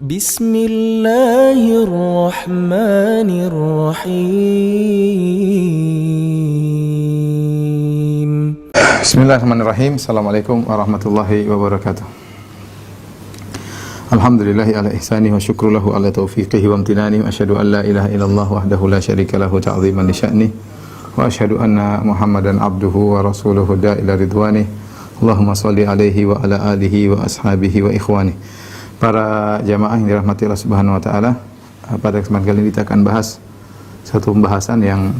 Bismillahirrahmanirrahim. Bismillahirrahmanirrahim. Assalamualaikum warahmatullahi wabarakatuh. Alhamdulillahi ala ihsanihi wa syukru lahu ala taufiqihi wa amtinani wa asyhadu an la ilaha illallah wahdahu la syarika lahu ta'ziman li sya'ni wa asyhadu anna Muhammadan abduhu wa rasuluhu da'ila ridwani. Allahumma shalli alaihi wa ala alihi wa ashabihi wa ikhwani. Para jamaah yang dirahmati Allah Subhanahu wa taala, pada kesempatan kali ini kita akan bahas satu pembahasan yang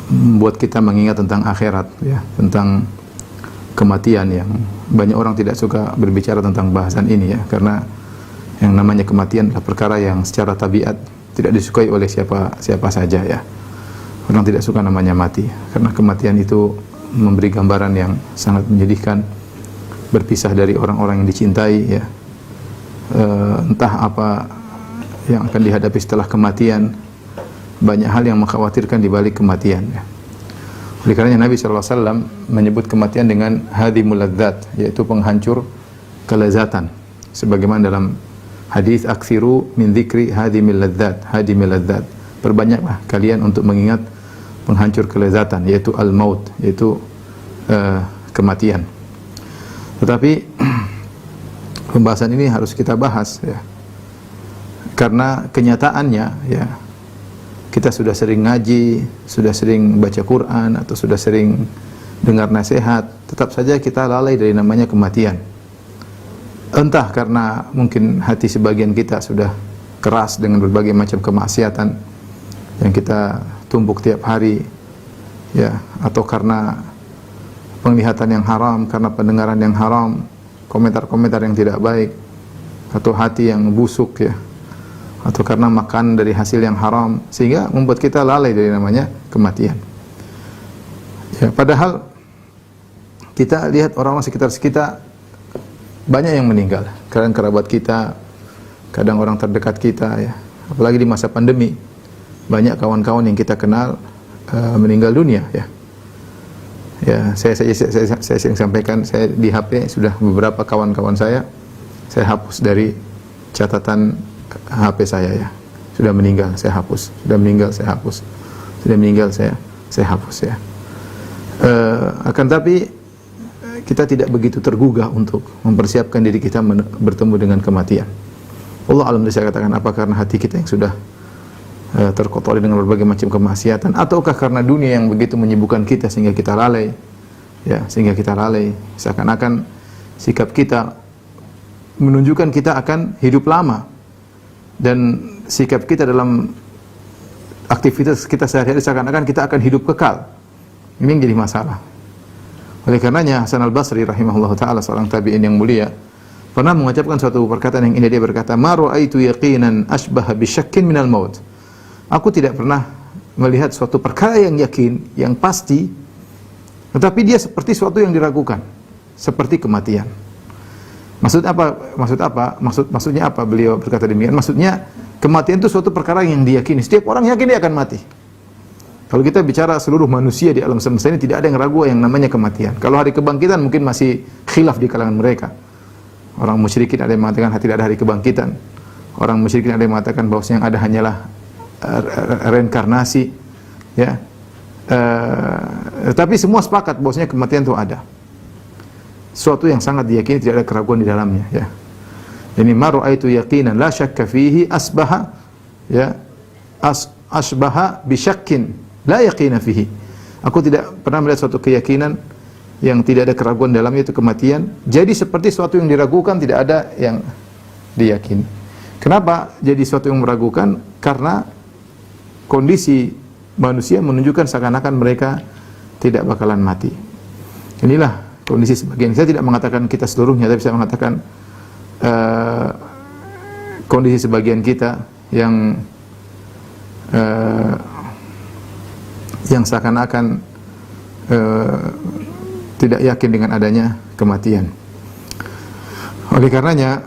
membuat kita mengingat tentang akhirat, ya, tentang kematian, yang banyak orang tidak suka berbicara tentang bahasan ini, ya, karena yang namanya kematian adalah perkara yang secara tabiat tidak disukai oleh siapa saja, ya. Orang tidak suka namanya mati, karena kematian itu memberi gambaran yang sangat menyedihkan, berpisah dari orang-orang yang dicintai, ya. Entah apa yang akan dihadapi setelah kematian. Banyak hal yang mengkhawatirkan di balik kematian, ya. Oleh karenanya Nabi SAW menyebut kematian dengan hadimul ladzat, yaitu penghancur kelezatan. Sebagaimana dalam hadis aksiru min dzikri hadimil ladzat, hadimil ladzat. Perbanyaklah kalian untuk mengingat penghancur kelezatan, yaitu al-maut, yaitu kematian. Tetapi pembahasan ini harus kita bahas, ya. Karena kenyataannya, ya, kita sudah sering ngaji, sudah sering baca Quran, atau sudah sering dengar nasihat, tetap saja kita lalai dari namanya kematian. Entah karena mungkin hati sebagian kita sudah keras dengan berbagai macam kemaksiatan yang kita tumpuk tiap hari, ya, atau karena penglihatan yang haram, karena pendengaran yang haram, komentar-komentar yang tidak baik, atau hati yang busuk, ya, atau karena makan dari hasil yang haram, sehingga membuat kita lalai dari namanya kematian. Ya, padahal kita lihat orang-orang sekitar kita banyak yang meninggal, kadang kerabat kita, kadang orang terdekat kita, ya. Apalagi di masa pandemi, banyak kawan-kawan yang kita kenal meninggal dunia, ya. Ya, saya sering sampaikan, saya di HP sudah beberapa kawan-kawan saya hapus dari catatan HP saya, ya. Sudah meninggal, saya hapus. Sudah meninggal, saya hapus. Sudah meninggal, saya hapus, ya. Akan tapi kita tidak begitu tergugah untuk mempersiapkan diri kita bertemu dengan kematian. Allah alam, saya katakan, apa karena hati kita yang sudah terkotori dengan berbagai macam kemaksiatan, ataukah karena dunia yang begitu menyibukkan kita sehingga kita lalai, ya, sehingga kita lalai, seakan-akan sikap kita menunjukkan kita akan hidup lama, dan sikap kita dalam aktivitas kita sehari-hari seakan-akan kita akan hidup kekal. Ini yang jadi masalah. Oleh karenanya Hasan al-Basri rahimahullah ta'ala, seorang tabi'in yang mulia, pernah mengucapkan suatu perkataan yang indah. Dia berkata, "Ma ra'aitu yaqinan asbaha bisyakkin minal maut." Aku tidak pernah melihat suatu perkara yang yakin, yang pasti, tetapi dia seperti suatu yang diragukan, seperti kematian. Maksudnya apa beliau berkata demikian? Maksudnya kematian itu suatu perkara yang diyakini. Setiap orang yakin dia akan mati. Kalau kita bicara seluruh manusia di alam semesta ini, tidak ada yang ragu yang namanya kematian. Kalau hari kebangkitan mungkin masih khilaf di kalangan mereka. Orang musyrikin ada yang mengatakan tidak ada hari kebangkitan. Orang musyrikin ada yang mengatakan bahwa yang ada hanyalah reinkarnasi, ya. Tapi semua sepakat bahwasanya kematian itu ada. Suatu yang sangat diyakini, tidak ada keraguan di dalamnya, ya. Ini ma ra'aitu yaqinan la syakka fihi asbaha, ya, asbaha bi syakkin la yaqina fihi. Aku tidak pernah melihat suatu keyakinan yang tidak ada keraguan dalamnya, itu kematian. Jadi seperti suatu yang diragukan, tidak ada yang diyakini. Kenapa jadi suatu yang meragukan? Karena kondisi manusia menunjukkan seakan-akan mereka tidak bakalan mati. Inilah kondisi sebagian. Saya tidak mengatakan kita seluruhnya, tapi saya mengatakan kondisi sebagian kita yang seakan-akan tidak yakin dengan adanya kematian. Oleh karenanya,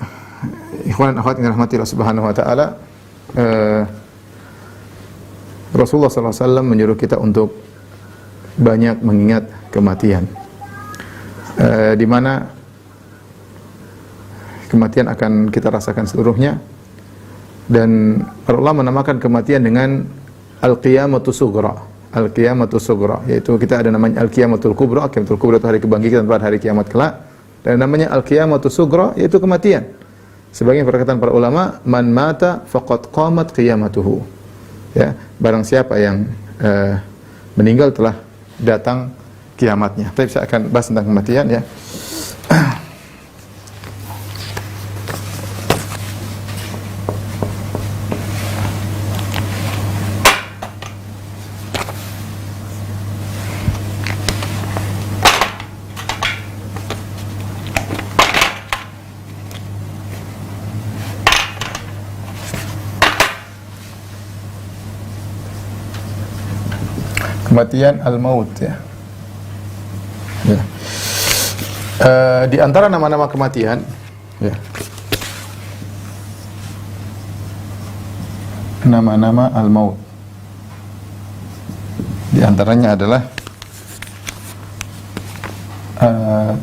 ikhwan dan akhwat yang dirahmati Allah Subhanahu wa taala, Rasulullah SAW menyuruh kita untuk banyak mengingat kematian, di mana kematian akan kita rasakan seluruhnya. Dan para ulama menamakan kematian dengan al-qiyamatu sughra. Al-qiyamatu sughra, yaitu kita ada namanya al-qiyamatul kubra. Qiyamatul kubra itu hari kebangkitan pada hari kiamat kelak. Dan namanya al-qiyamatu sughra, yaitu kematian. Sebagian perkataan para ulama, man mata faqad qamat qiyamatuhu. Ya, barang siapa yang meninggal telah datang kiamatnya. Tapi saya akan bahas tentang kematian ya. Kematian al-maut ya. Ya. Di antara nama-nama kematian ya. Nama-nama al-maut. Di antaranya adalah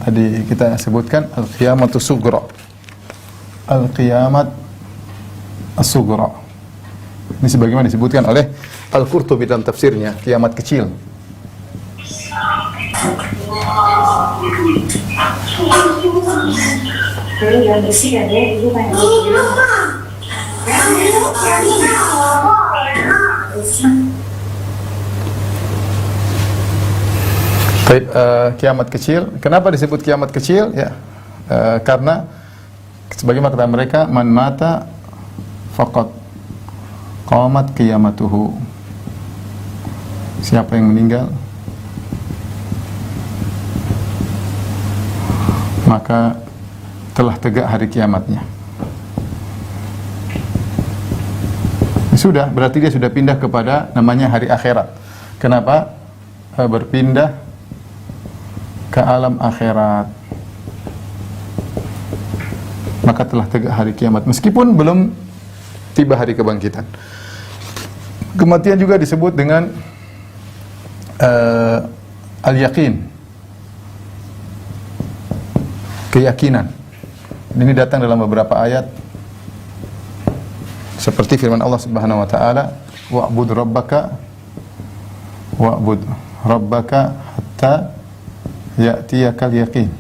tadi kita sebutkan al-qiyamatu sughra. Al-qiyamat as-sughra. Ini sebagaimana disebutkan oleh Al-Qurtubi dalam tafsirnya, kiamat kecil. Baik, kiamat kecil. Kenapa disebut kiamat kecil? Ya, karena sebagaimana kata mereka, man mata faqad qamat qiyamatuhu. Siapa yang meninggal, maka telah tegak hari kiamatnya. Sudah, berarti dia sudah pindah kepada namanya hari akhirat. Kenapa? Berpindah ke alam akhirat. Maka telah tegak hari kiamat, meskipun belum tiba hari kebangkitan. Kematian juga disebut dengan al-yaqin, keyakinan. Ini datang dalam beberapa ayat seperti firman Allah Subhanahu wa taala, wa'bud rabbaka hatta ya'tiyakal yaqin.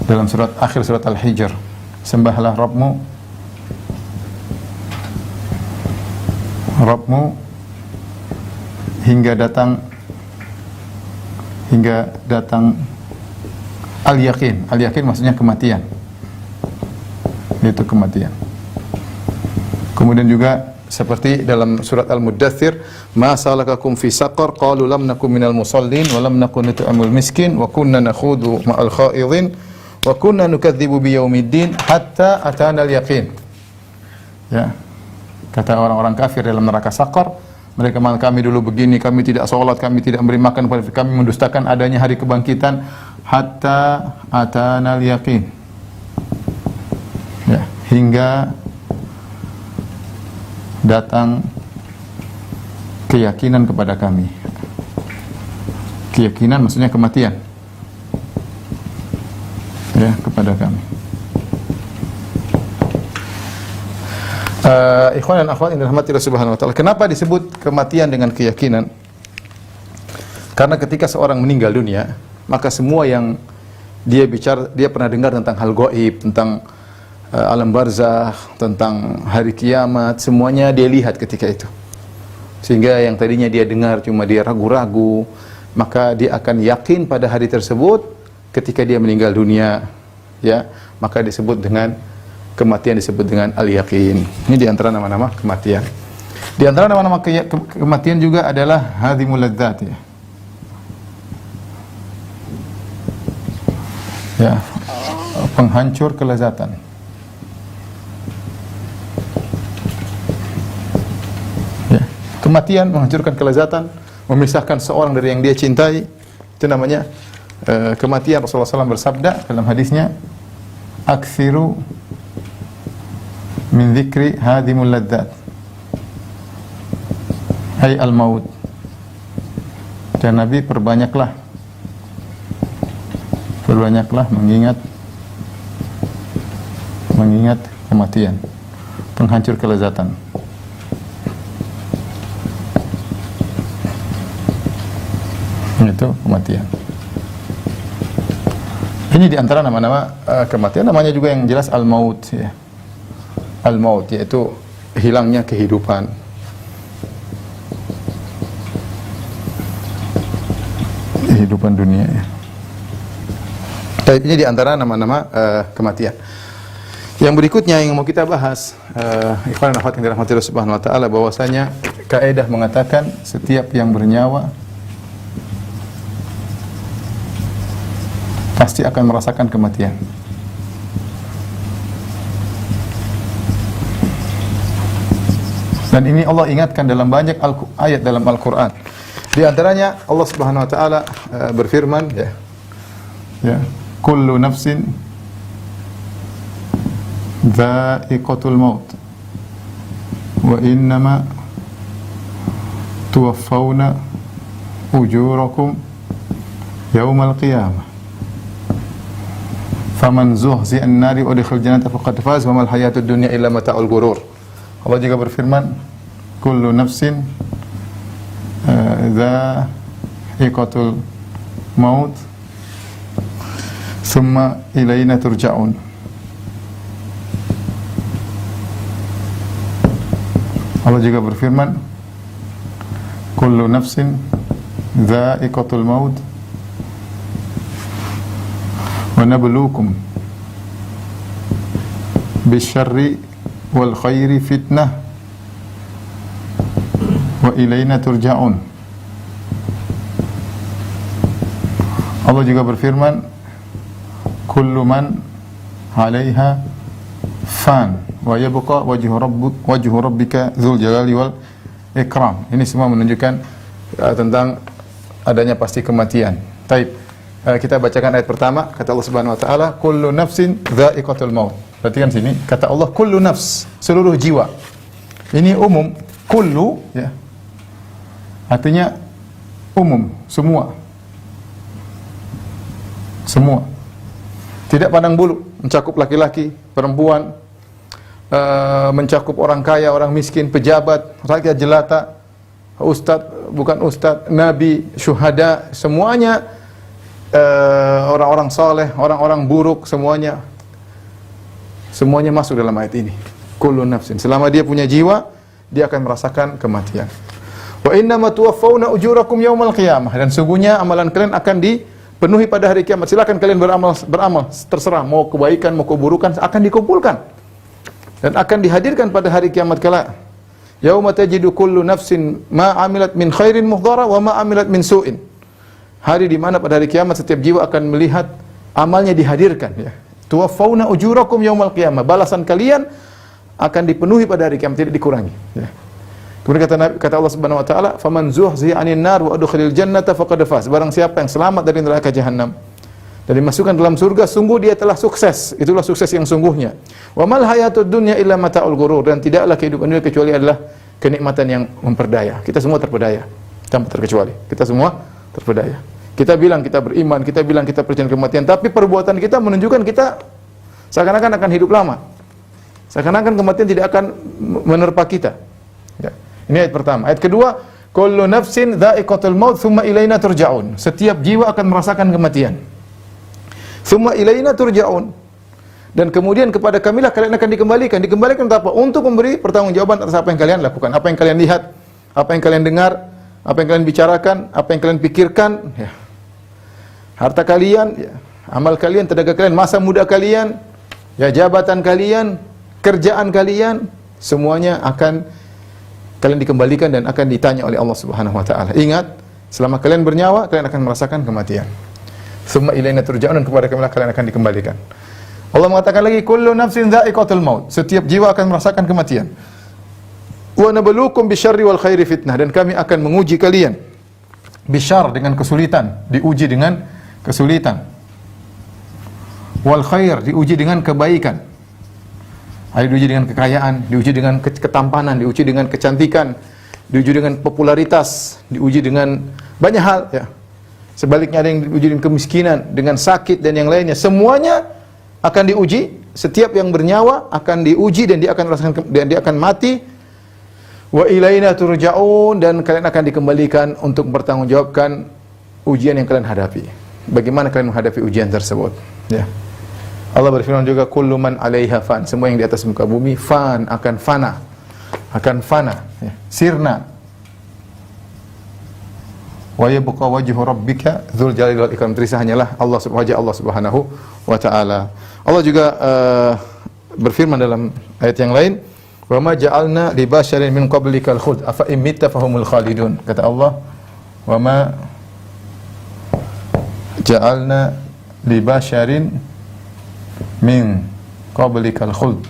Dalam surat akhir surat Al-Hijr, sembahlah Rabbmu hingga datang al-yaqin. Al-yaqin maksudnya kematian. Yaitu kematian. Kemudian juga seperti dalam surat Al-Muddathir, ma salakakum fi saqar qalu lam nakum minal musallin wa lam nakun nut'imul miskin wa kunna nakhudu ma'al khaidin wa kunna nukadzibu biyaumiddin hatta atana al-yaqin. Ya. Kata orang-orang kafir dalam neraka Saqar, mereka mengatakan kami dulu begini, kami tidak sholat, kami tidak memberi makan kepada kami, mendustakan adanya hari kebangkitan, hatta atanal yaqin. Ya, hingga datang keyakinan kepada kami. Keyakinan maksudnya kematian. Ya, kepada kami. Ikhwan dan akhwat yang dirahmati Allah Subhanahu wa taala. Kenapa disebut kematian dengan keyakinan? Karena ketika seorang meninggal dunia, maka semua yang dia bicara, dia pernah dengar tentang hal gaib, tentang alam barzakh, tentang hari kiamat, semuanya dia lihat ketika itu. Sehingga yang tadinya dia dengar cuma dia ragu-ragu, maka dia akan yakin pada hari tersebut ketika dia meninggal dunia, ya, maka disebut dengan kematian, disebut dengan al-yaqin. Ini di antara nama-nama kematian. Di antara nama-nama kematian juga adalah hadhimul ladzat ya. Ya, penghancur kelezatan. Ya, kematian menghancurkan kelezatan, memisahkan seorang dari yang dia cintai. Itu namanya kematian. Rasulullah SAW bersabda dalam hadisnya, aksiru min dzikri hadimul ladzat, hai al-maut. Dan Nabi perbanyaklah mengingat mengingat kematian, penghancur kelezatan. Itu kematian. Ini di antara nama-nama kematian. Namanya juga yang jelas al-maut, ya. Al-maut yaitu hilangnya kehidupan. Kehidupan dunia, ya. Ini di antara nama-nama kematian. Yang berikutnya yang mau kita bahas, ikhwan dan akhwat yang dirahmati Allah Subhanahu wa taala, bahwasanya kaidah mengatakan setiap yang bernyawa pasti akan merasakan kematian. Dan ini Allah ingatkan dalam banyak ayat dalam Al-Quran. Di antaranya Allah Subhanahu wa taala berfirman, ya, kullu nafsin dha'iqatul maut wa innama tuwaffawna ujurakum yawmal qiyamah faman zuhzi'a an-nari wa udkhila jannata faqad faz wa mal hayatud dunya illa mata'ul ghurur. Allah juga berfirman, kullu nafsin dha'iqatul maut thumma ilayna turja'un. Allah juga berfirman, kullu nafsin dha'iqatul maut wa nabluukum bisyarri wal khairi fitnah wa ilayna turja'un. Allah juga berfirman, kullu man 'alaiha fan wa yabqa wajhu rabbika dzul jalali wal ikram. Ini semua menunjukkan tentang adanya pasti kematian. Taib. Kita bacakan ayat pertama, kata Allah Subhanahu wa taala, kullu nafsin dha'iqatul maut. Perhatikan sini, kata Allah kullu nafs, seluruh jiwa. Ini umum, kullu, ya. Artinya umum, semua. Semua. Tidak pandang bulu, mencakup laki-laki, perempuan, mencakup orang kaya, orang miskin, pejabat, rakyat jelata, ustadz, bukan ustadz, nabi, syuhada, semuanya, orang-orang saleh, orang-orang buruk, semuanya masuk dalam ayat ini. Kullu nafsin, selama dia punya jiwa, dia akan merasakan kematian. Wa innama tuwaffawna ujurakum yaumal qiyamah, dan sungguhnya amalan kalian akan dipenuhi pada hari kiamat. Silakan kalian beramal, terserah mau kebaikan mau keburukan akan dikumpulkan dan akan dihadirkan pada hari kiamat kala. Yauma tajidu kullu nafsin ma amilat min khairin muhdara wa ma amilat min su'in. Hari di mana pada hari kiamat setiap jiwa akan melihat amalnya dihadirkan, ya. Tuwaffawna ujurakum yaumal qiyamah. Balasan kalian akan dipenuhi pada hari kiamat, tidak dikurangi, ya. Kemudian kata Allah Subhanahu wa taala, faman zuhzi'a 'anil nar wa udkhilal jannata faqad faz. Barang siapa yang selamat dari neraka jahanam dan dimasukkan dalam surga, sungguh dia telah sukses. Itulah sukses yang sungguhnya. Wa mal hayatud dunya illa mata'ul ghurur, dan tidaklah kehidupan dunia kecuali adalah kenikmatan yang memperdaya. Kita semua terpedaya, tanpa terkecuali. Kita semua terpedaya. Kita bilang kita beriman, kita bilang kita percaya kematian, tapi perbuatan kita menunjukkan kita seakan-akan akan hidup lama. Seakan-akan kematian tidak akan menerpa kita. Ya. Ini ayat pertama. Ayat kedua, kullu nafsin dha'iqatul maut tsumma ilaina turja'un. Setiap jiwa akan merasakan kematian. Tsumma ilaina turja'un. Dan kemudian kepada kamilah kalian akan dikembalikan. Dikembalikan untuk apa? Untuk memberi pertanggungjawaban atas apa yang kalian lakukan, apa yang kalian lihat, apa yang kalian dengar, apa yang kalian bicarakan, apa yang kalian pikirkan, ya. Harta kalian, ya. Amal kalian, tenaga kalian, masa muda kalian, ya, jabatan kalian, kerjaan kalian, semuanya akan kalian dikembalikan dan akan ditanya oleh Allah Subhanahu wa taala. Ingat, selama kalian bernyawa, kalian akan merasakan kematian. Tsumma ilaina turja'un, dan kepada kami kalian akan dikembalikan. Allah mengatakan lagi, kullu nafsin dha'iqatul maut. Setiap jiwa akan merasakan kematian. Wa nabluukum bisyarri wal khairi fitnah, dan kami akan menguji kalian. Bisyar dengan kesulitan, diuji dengan kesulitan. Wal khair, diuji dengan kebaikan. Ada diuji dengan kekayaan, diuji dengan ketampanan, diuji dengan kecantikan, diuji dengan popularitas, diuji dengan banyak hal, ya. Sebaliknya ada yang diuji dengan kemiskinan, dengan sakit dan yang lainnya. Semuanya akan diuji setiap yang bernyawa akan diuji dan dia akan mati. Wa ilaina turja'un, dan kalian akan dikembalikan untuk bertanggungjawabkan ujian yang kalian hadapi. Bagaimana kalian menghadapi ujian tersebut? Ya. Allah berfirman juga, kullu man 'alaiha fan. Semua yang di atas muka bumi akan fana. Ya. Sirna. Wa yabqa wajhu rabbika dzul jalali wal ikram. Tersisa hanyalah Allah Subhanahu wa taala. Allah juga berfirman dalam ayat yang lain, wa ma ja'alna li basyarin min qablikal khuld afa in mitta fahumul khalidun. Kata Allah, wa ma ja'alna li basyarin min qablikal khuld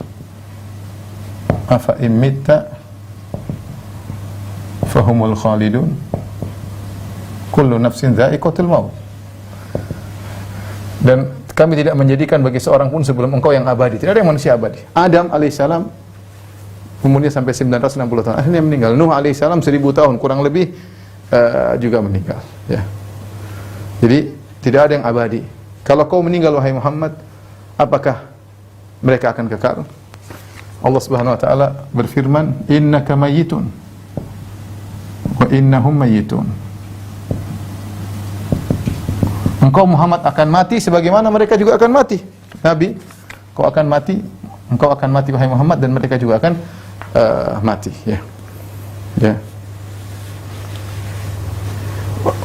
afa in mitta fahumul khalidun kullu nafsin dha'iqatul maut. Dan kami tidak menjadikan bagi seorang pun sebelum engkau yang abadi. Tidak ada yang manusia abadi. Adam alaihissalam umurnya sampai 960 tahun, akhirnya meninggal. Nuh alaihissalam 1000 tahun kurang lebih juga meninggal, ya. Jadi tidak ada yang abadi. Kalau kau meninggal wahai Muhammad, apakah mereka akan kekal? Allah Subhanahu wa taala berfirman, innaka mayyitun wa innahum mayyitun. Engkau Muhammad akan mati sebagaimana mereka juga akan mati. Nabi, kau akan mati, engkau akan mati wahai Muhammad, dan mereka juga akan mati, ya. Ya.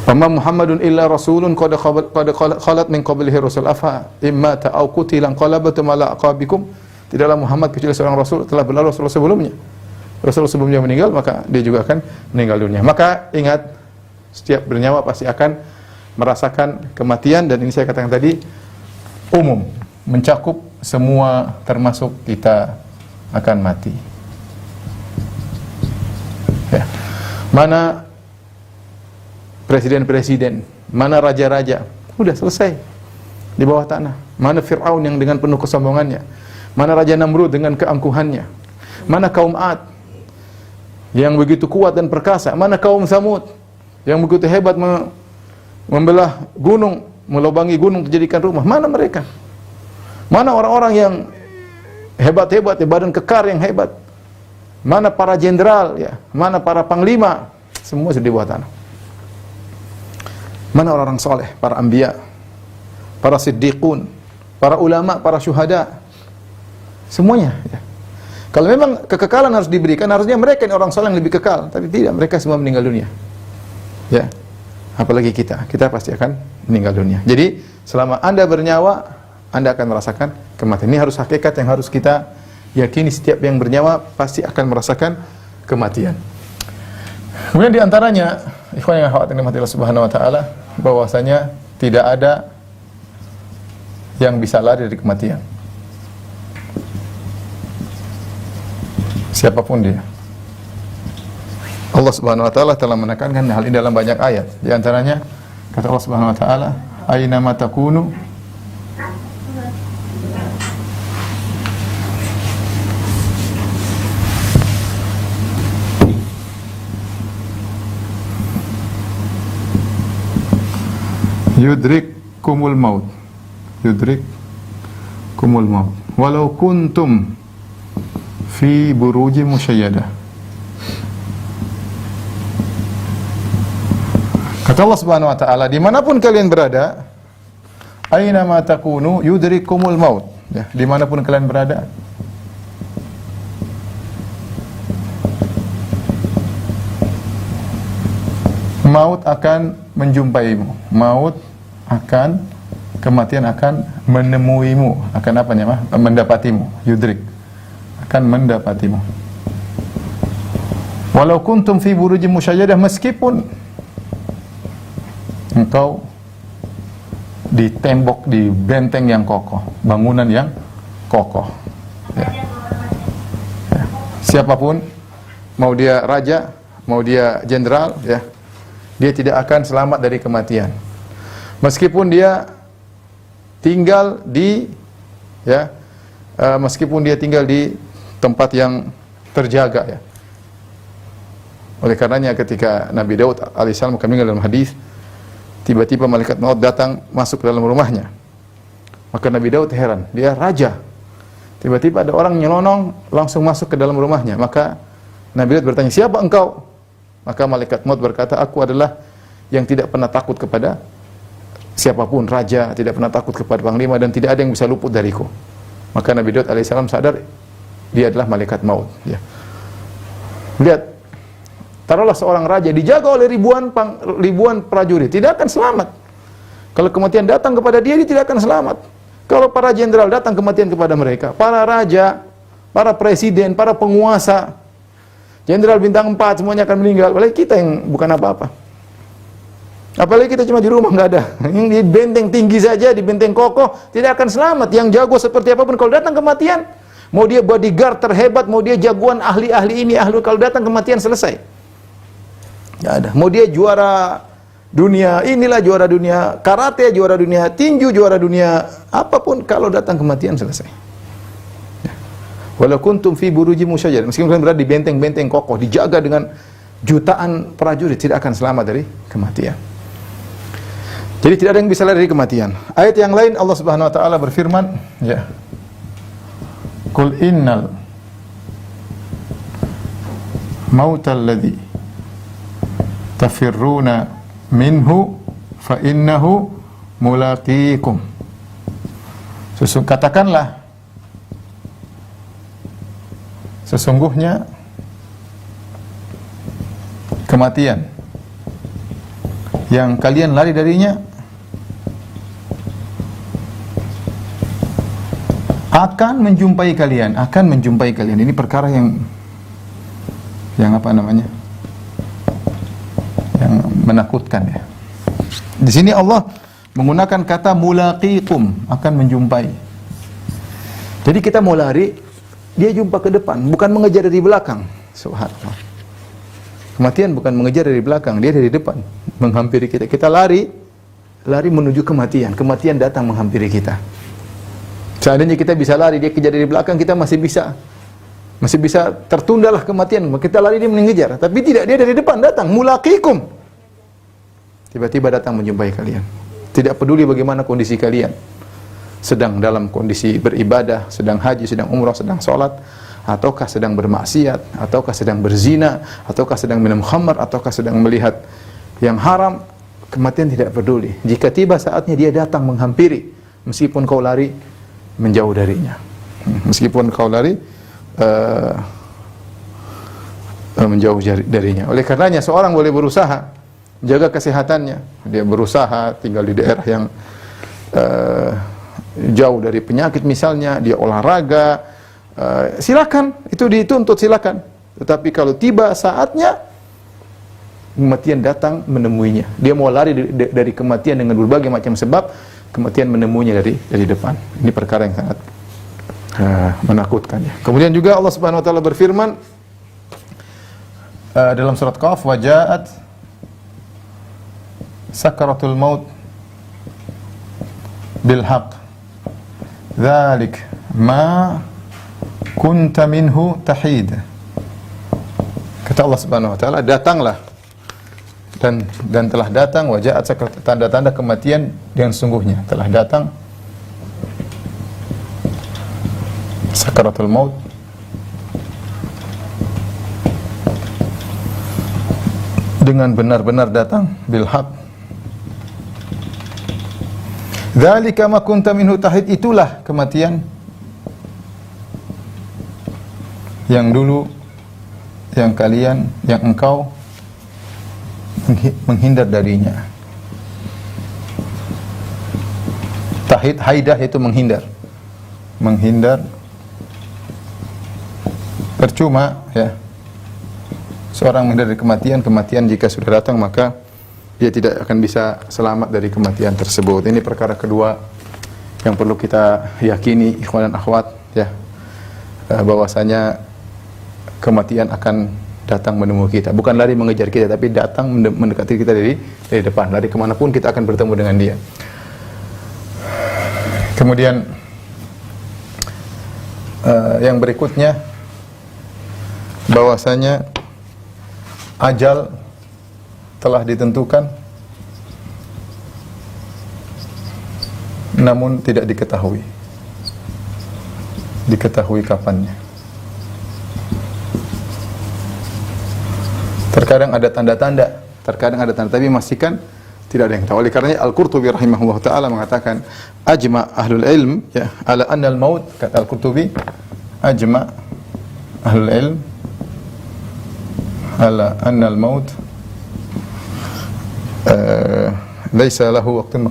Wa ma Muhammadun illa rasulun qad khalat min qablihi rusul afa imma ta'aw qutilan qalabatum ala aqabikum. Tidaklah Muhammad kecuali seorang rasul, telah berlalu rasul sebelumnya. Rasul sebelumnya meninggal, maka dia juga akan meninggal dunia. Maka ingat, setiap bernyawa pasti akan merasakan kematian, dan ini saya katakan tadi umum, mencakup semua, termasuk kita akan mati. Ya. Mana presiden-presiden, mana raja-raja, udah selesai di bawah tanah. Mana Fir'aun yang dengan penuh kesombongannya, mana Raja Namrud dengan keangkuhannya, mana kaum Ad yang begitu kuat dan perkasa, mana kaum Samud yang begitu hebat membelah gunung, melubangi gunung dijadikan rumah. Mana mereka? Mana orang-orang yang hebat-hebat, badan kekar yang hebat? Mana para jenderal, ya? Mana para panglima? Semua sudah di bawah tanah. Mana orang-orang soleh, para anbiya, para siddiqun, para ulama, para syuhada? Semuanya, ya. Kalau memang kekekalan harus diberikan, harusnya mereka ini orang soleh yang lebih kekal, tapi tidak, mereka semua meninggal dunia. Ya. Apalagi kita pasti akan meninggal dunia. Jadi selama Anda bernyawa, Anda akan merasakan kematian. Ini harus hakikat yang harus kita yakini. Setiap yang bernyawa pasti akan merasakan kematian. Kemudian diantaranya, ikhwan yang khawatir mati Allah Subhanahu wa taala, bahwasanya tidak ada yang bisa lari dari kematian. Siapapun dia. Allah Subhanahu wa taala telah menekankan hal ini dalam banyak ayat. Di antaranya kata Allah Subhanahu wa taala, "Aina ma takunu yudrikkumul maut." Yudrikkumul maut walau kuntum fi burujin musyayyadah. Kata Allah Subhanahu wa taala, dimanapun kalian berada, aina ma takunu yudrikumul maut. Ya, dimanapun kalian berada, maut akan menjumpaimu. Kematian akan menemuimu. Akan apa namanya? Mendapatimu. Yudrik. Akan mendapatimu. Walau kuntum fi burujin musyayyadah, meskipun engkau di tembok, di benteng yang kokoh, bangunan yang kokoh. Ya. Ya. Siapapun, mau dia raja, mau dia jenderal, ya, dia tidak akan selamat dari kematian. Meskipun dia tinggal di, ya, meskipun dia tinggal di tempat yang terjaga, ya. Oleh karenanya ketika Nabi Daud alaihissalam kami dalam hadis, tiba-tiba malaikat maut datang masuk ke dalam rumahnya. Maka Nabi Daud heran, dia raja, Tiba-tiba ada orang nyelonong langsung masuk ke dalam rumahnya. Maka Nabi Lut bertanya, siapa engkau? Maka malaikat maut berkata, aku adalah yang tidak pernah takut kepada siapapun, raja, tidak pernah takut kepada panglima, dan tidak ada yang bisa luput dariku. Maka Nabi Lut alaihissalam sadar dia adalah malaikat maut. Ya. Lihat, taruhlah seorang raja dijaga oleh ribuan prajurit, tidak akan selamat. Kalau kematian datang kepada dia, dia tidak akan selamat. Kalau para jenderal datang kematian kepada mereka, para raja, para presiden, para penguasa, jenderal bintang 4 semuanya akan meninggal. Apalagi kita yang bukan apa-apa. Apalagi kita cuma di rumah nggak ada. Yang di benteng tinggi saja, di benteng kokoh, tidak akan selamat. Yang jago seperti apapun kalau datang kematian, mau dia bodyguard terhebat, mau dia jagoan ahli-ahli ini, kalau datang kematian selesai. Nggak ada. Mau dia juara dunia, inilah juara dunia karate, juara dunia tinju, juara dunia apapun, kalau datang kematian selesai. Walau kuntum fi buruji musyajar, meskipun kalian berada di benteng-benteng kokoh, dijaga dengan jutaan prajurit, tidak akan selamat dari kematian. Jadi tidak ada yang bisa lari dari kematian. Ayat yang lain Allah Subhanahu wa taala berfirman, ya. Qul innal mautal ladzi tafirruna minhu fa innahu mulaqikum. Katakanlah, sesungguhnya kematian yang kalian lari darinya akan menjumpai kalian, Ini perkara yang apa namanya? Yang menakutkan, ya. Di sini Allah menggunakan kata mulaqikum, akan menjumpai. Jadi kita mau lari, dia jumpa ke depan, bukan mengejar dari belakang. Subhanallah. Kematian bukan mengejar dari belakang, dia dari depan, menghampiri kita. Kita lari menuju kematian. Kematian datang menghampiri kita. Seandainya kita bisa lari, dia kejar dari belakang, kita masih bisa tertundalah kematian. Kita lari, dia mengejar. Tapi tidak, dia dari depan datang, mulaqikum. Tiba-tiba datang menjumpai kalian. Tidak peduli bagaimana kondisi kalian. Sedang dalam kondisi beribadah, sedang haji, sedang umrah, sedang sholat, ataukah sedang bermaksiat, ataukah sedang berzina, ataukah sedang minum khamar, ataukah sedang melihat yang haram, kematian tidak peduli. Jika tiba saatnya, dia datang menghampiri. Meskipun kau lari menjauh darinya. Meskipun kau lari menjauh darinya. Oleh karenanya seorang boleh berusaha menjaga kesehatannya. Dia berusaha tinggal di daerah yang jauh dari penyakit misalnya, dia olahraga, silakan, itu dituntut, silakan. Tetapi kalau tiba saatnya, kematian datang menemuinya. Dia mau lari dari kematian dengan berbagai macam sebab, kematian menemuinya dari depan. Ini perkara yang sangat menakutkan, ya. Kemudian juga Allah Subhanahu wa taala berfirman dalam surat Qaf, wajaat sakaratul maut bil haqq dzalik ma kunta minhu tahid. Kata Allah Subhanahu wa taala, datanglah dan telah datang, wajaat tanda-tanda kematian yang sungguhnya telah datang, sakaratul maut, dengan benar-benar datang, bil haq. Dzalika ma kunta minhu tahid, itulah kematian yang dulu, yang engkau menghindar darinya. Tahid, haidah itu menghindar. Percuma, ya. Seorang menghindar dari kematian jika sudah datang maka dia tidak akan bisa selamat dari kematian tersebut. Ini perkara kedua yang perlu kita yakini, ikhwan dan akhwat, ya. Bahwasanya kematian akan datang menemui kita, bukan lari mengejar kita, tapi datang mendekati kita dari depan. Lari kemanapun kita akan bertemu dengan dia. Kemudian yang berikutnya, bahwasanya ajal telah ditentukan, namun tidak diketahui. diketahui kapannya. Terkadang ada tanda-tanda, tapi memastikan tidak ada yang tahu. Oleh karenanya Al-Qurtubi rahimahullah taala mengatakan, ajma ahlul ilm ya ala anna al-maut, kata Al-Qurtubi, ajma ahlul ilm ala anna al-maut laisa lahu waqtun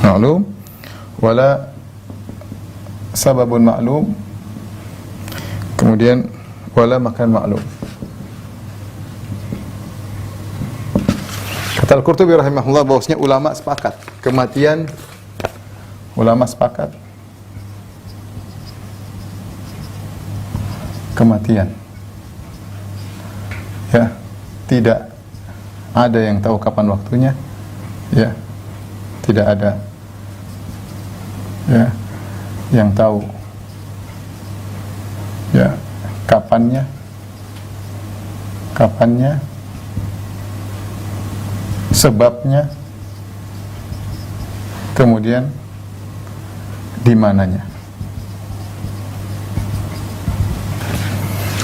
ma'lum wala sababun ma'lum, kemudian wala makan ma'lum. Kata Al-Qurtubi rahimahullah bahwasanya ulama sepakat kematian, kematian ya, tidak ada yang tahu kapan waktunya, ya, tidak ada ya yang tahu ya kapannya, sebabnya, kemudian di mananya.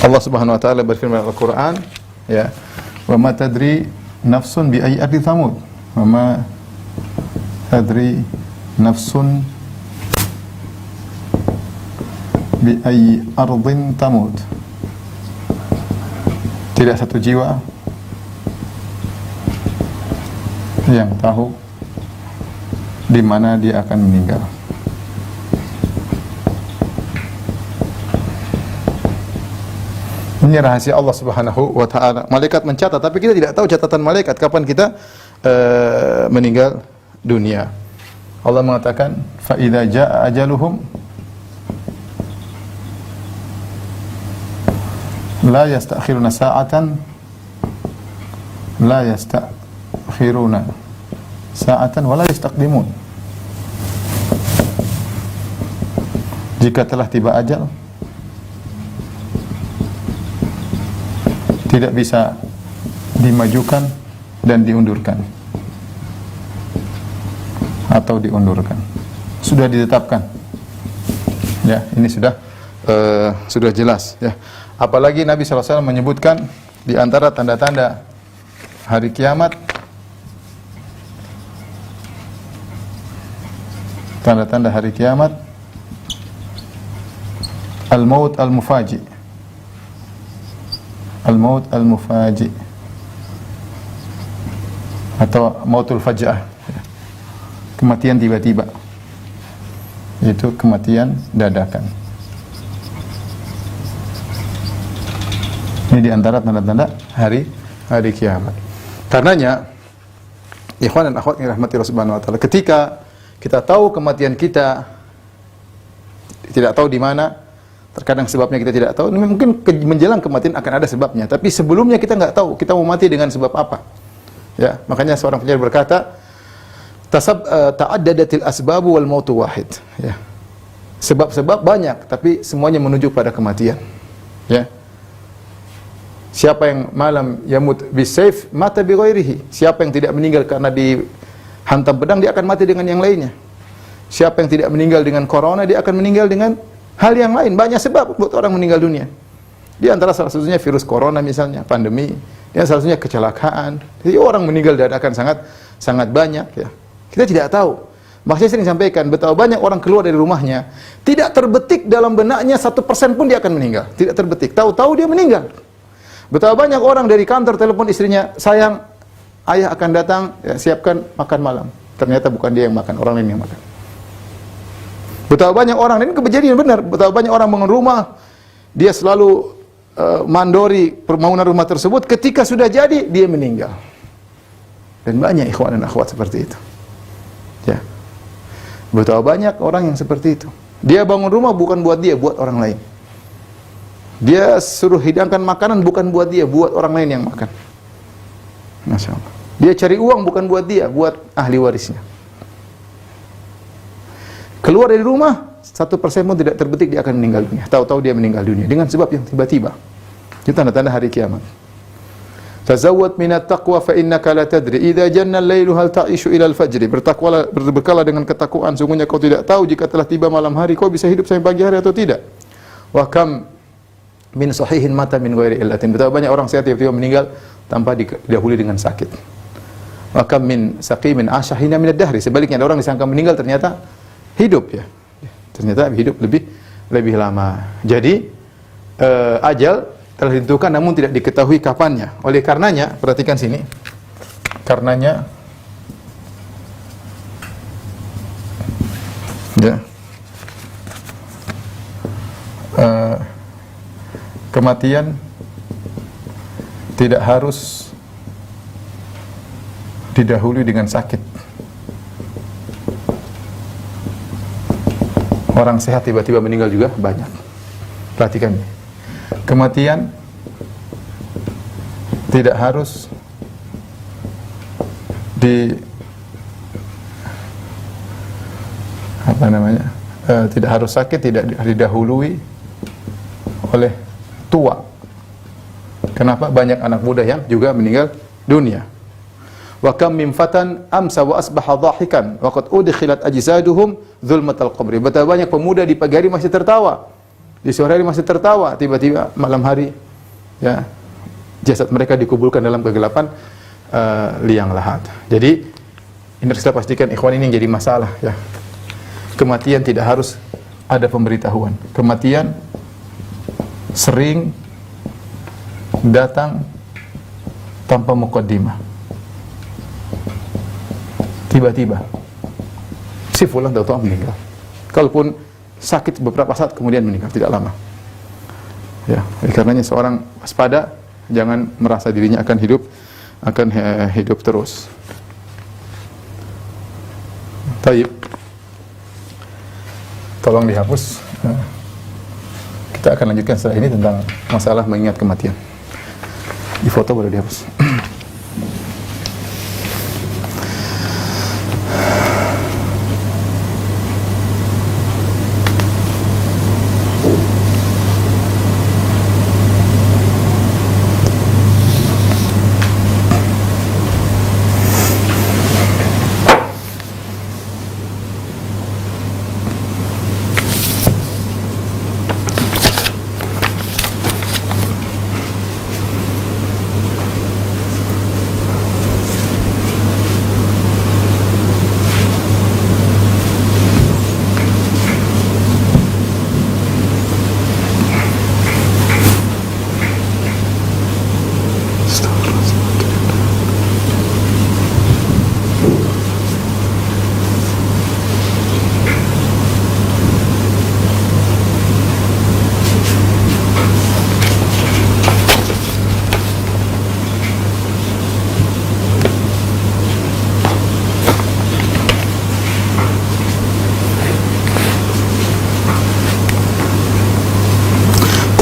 Allah Subhanahu wa taala berfirman dalam Al-Qur'an, ya, wa ma tadri nafsun bi ayyi ardi tamut, wa ma tadri nafsun bi ayyi ardin tamut. Tidak satu jiwa yang tahu di mana dia akan meninggal. Ini rahasia Allah Subhanahu wa taala. Malaikat mencatat, tapi kita tidak tahu catatan malaikat kapan kita meninggal dunia. Allah mengatakan, fa idza jaa ajaluhum la yastakhiruna sa'atan wa la yastaqdimun. Jika telah tiba ajal, tidak bisa dimajukan dan diundurkan atau diundurkan. Sudah ditetapkan. Ya, ini sudah jelas ya. Apalagi Nabi SAW menyebutkan di antara tanda-tanda hari kiamat, tanda-tanda hari kiamat, al-maut al-mufaji. Al-maut al-mufaji atau mautul faja'ah, kematian tiba-tiba, yaitu kematian dadakan. Ini di antara tanda-tanda hari kiamat. Karenanya, ikhwan dan akhwat yang dirahmati Allah Subhanahu wa taala, ketika kita tahu kematian kita, tidak tahu di mana, terkadang sebabnya kita tidak tahu. Mungkin menjelang kematian akan ada sebabnya, tapi sebelumnya kita nggak tahu kita mau mati dengan sebab apa. Ya, makanya seorang penyair berkata, ta'addadatil asbabu wal mautu wahid. Ya. Sebab-sebab banyak, tapi semuanya menuju pada kematian. Ya. Siapa yang malam yamut bisayf mata bi ghairihi. Siapa yang tidak meninggal karena dihantam pedang, dia akan mati dengan yang lainnya. Siapa yang tidak meninggal dengan corona, dia akan meninggal dengan hal yang lain. Banyak sebab buat orang meninggal dunia. Di antara salah satunya virus corona misalnya, pandemi. Yang salah satunya kecelakaan. Jadi orang meninggal dadakan sangat banyak ya. Kita tidak tahu. Makanya sering sampaikan, betapa banyak orang keluar dari rumahnya, tidak terbetik dalam benaknya 1% pun dia akan meninggal. Tidak terbetik. Tahu-tahu dia meninggal. Betapa banyak orang dari kantor telepon istrinya, sayang, ayah akan datang, ya, siapkan makan malam. Ternyata bukan dia yang makan, orang lain yang makan. Betapa banyak orang, ini kejadian benar, betapa banyak orang bangun rumah, dia selalu mandori permohonan rumah tersebut, ketika sudah jadi, dia meninggal. Dan banyak ikhwan dan akhwat seperti itu. Ya. Betapa banyak orang yang seperti itu. Dia bangun rumah bukan buat dia, buat orang lain. Dia suruh hidangkan makanan bukan buat dia, buat orang lain yang makan. Masya Allah. Dia cari uang bukan buat dia, buat ahli warisnya. Keluar dari rumah, 1% pun tidak terbetik dia akan meninggal dunia. Tahu-tahu dia meninggal dunia dengan sebab yang tiba-tiba. Itu tanda-tanda hari kiamat. Tazawwad minat taqwa fa innaka la tadri idza janna al-lailu hal ta'ishu ila al-fajr. Bertakwalah, berbekalah dengan ketakwaan, sungguhnya kau tidak tahu jika telah tiba malam hari kau bisa hidup sampai pagi hari atau tidak. Wa kam min sahihin mata min ghairi illatin. Betapa banyak orang sehat tiba-tiba meninggal tanpa didahului dengan sakit. Wa kam min saqimin ashahina min ad-dahri. Sebaliknya ada orang disangka meninggal ternyata hidup ya. Ternyata hidup lebih lama. Jadi ajal telah ditentukan namun tidak diketahui kapannya. Oleh karenanya, perhatikan sini. Karenanya ya. Kematian tidak harus didahului dengan sakit. Orang sehat tiba-tiba meninggal juga banyak. Perhatikan ini. Kematian tidak harus tidak harus sakit, tidak didahului oleh tua. Kenapa? Banyak anak muda yang juga meninggal dunia. Wa kam min fatan amsa wa asbaha dhahikan wa qad udkhilat ajzaduhum zulmatal qabri. Betapa banyak pemuda di pagi hari masih tertawa, di sore hari masih tertawa, tiba-tiba malam hari ya jasad mereka dikuburkan dalam kegelapan liang lahat. Jadi ini harus kita pastikan, ikhwan, ini yang jadi masalah ya. Kematian tidak harus ada pemberitahuan. Kematian sering datang tanpa muqaddimah. Tiba-tiba si fulan tahu-tahu meninggal. Kalaupun sakit beberapa saat kemudian meninggal, tidak lama. Ya, karenanya seorang waspada, jangan merasa dirinya akan hidup terus. Taib. Tolong dihapus. Kita akan lanjutkan setelah ini tentang masalah mengingat kematian. Di foto boleh dihapus.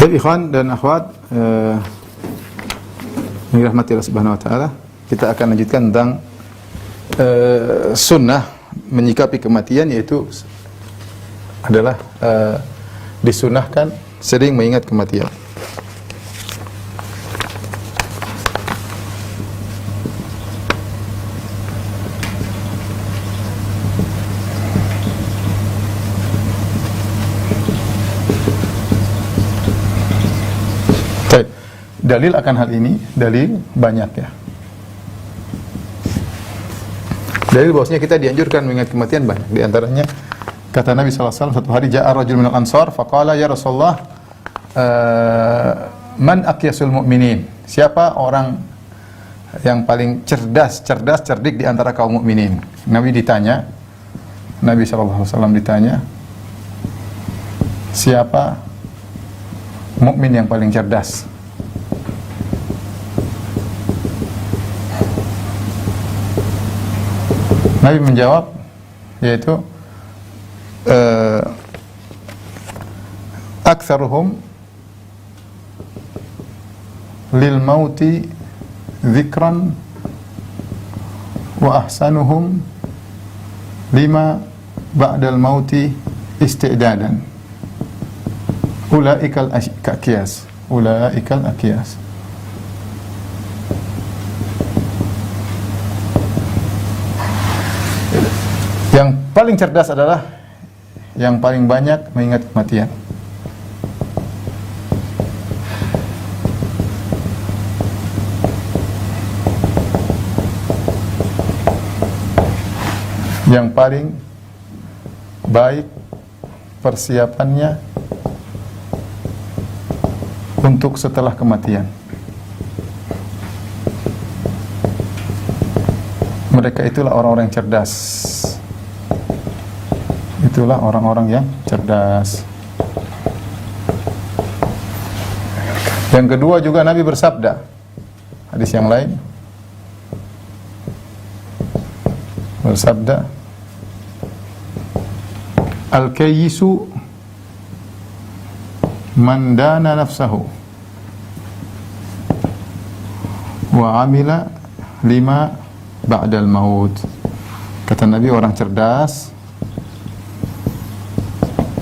Baik ikhwan dan akhwat, yang dirahmati Allah Subhanahu wa taala, kita akan lanjutkan tentang sunnah menyikapi kematian, yaitu adalah disunahkan sering mengingat kematian. Dalil akan hal ini, dalil banyak ya. Dalil bahwasanya kita dianjurkan mengingat kematian banyak. Di antaranya kata Nabi SAW, satu hari ja'a rajul minal ansar faqala ya Rasulullah, man aqyasul mu'minin? Siapa orang yang paling cerdik di antara kaum mukminin? Nabi SAW ditanya, siapa mukmin yang paling cerdas? Nabi menjawab, yaitu aktsaruhum lil mauti dzikran wa ahsanuhum lima ba'dal mauti isti'dadan. Ulaikal aqyas. Yang paling cerdas adalah yang paling banyak mengingat kematian. Yang paling baik persiapannya untuk setelah kematian. Mereka itulah orang-orang yang cerdas. Itulah orang-orang yang cerdas. Yang kedua juga Nabi bersabda, hadis yang lain bersabda, al-kayyisu man dana nafsahu wa amila lima ba'dal maut. Kata Nabi, orang cerdas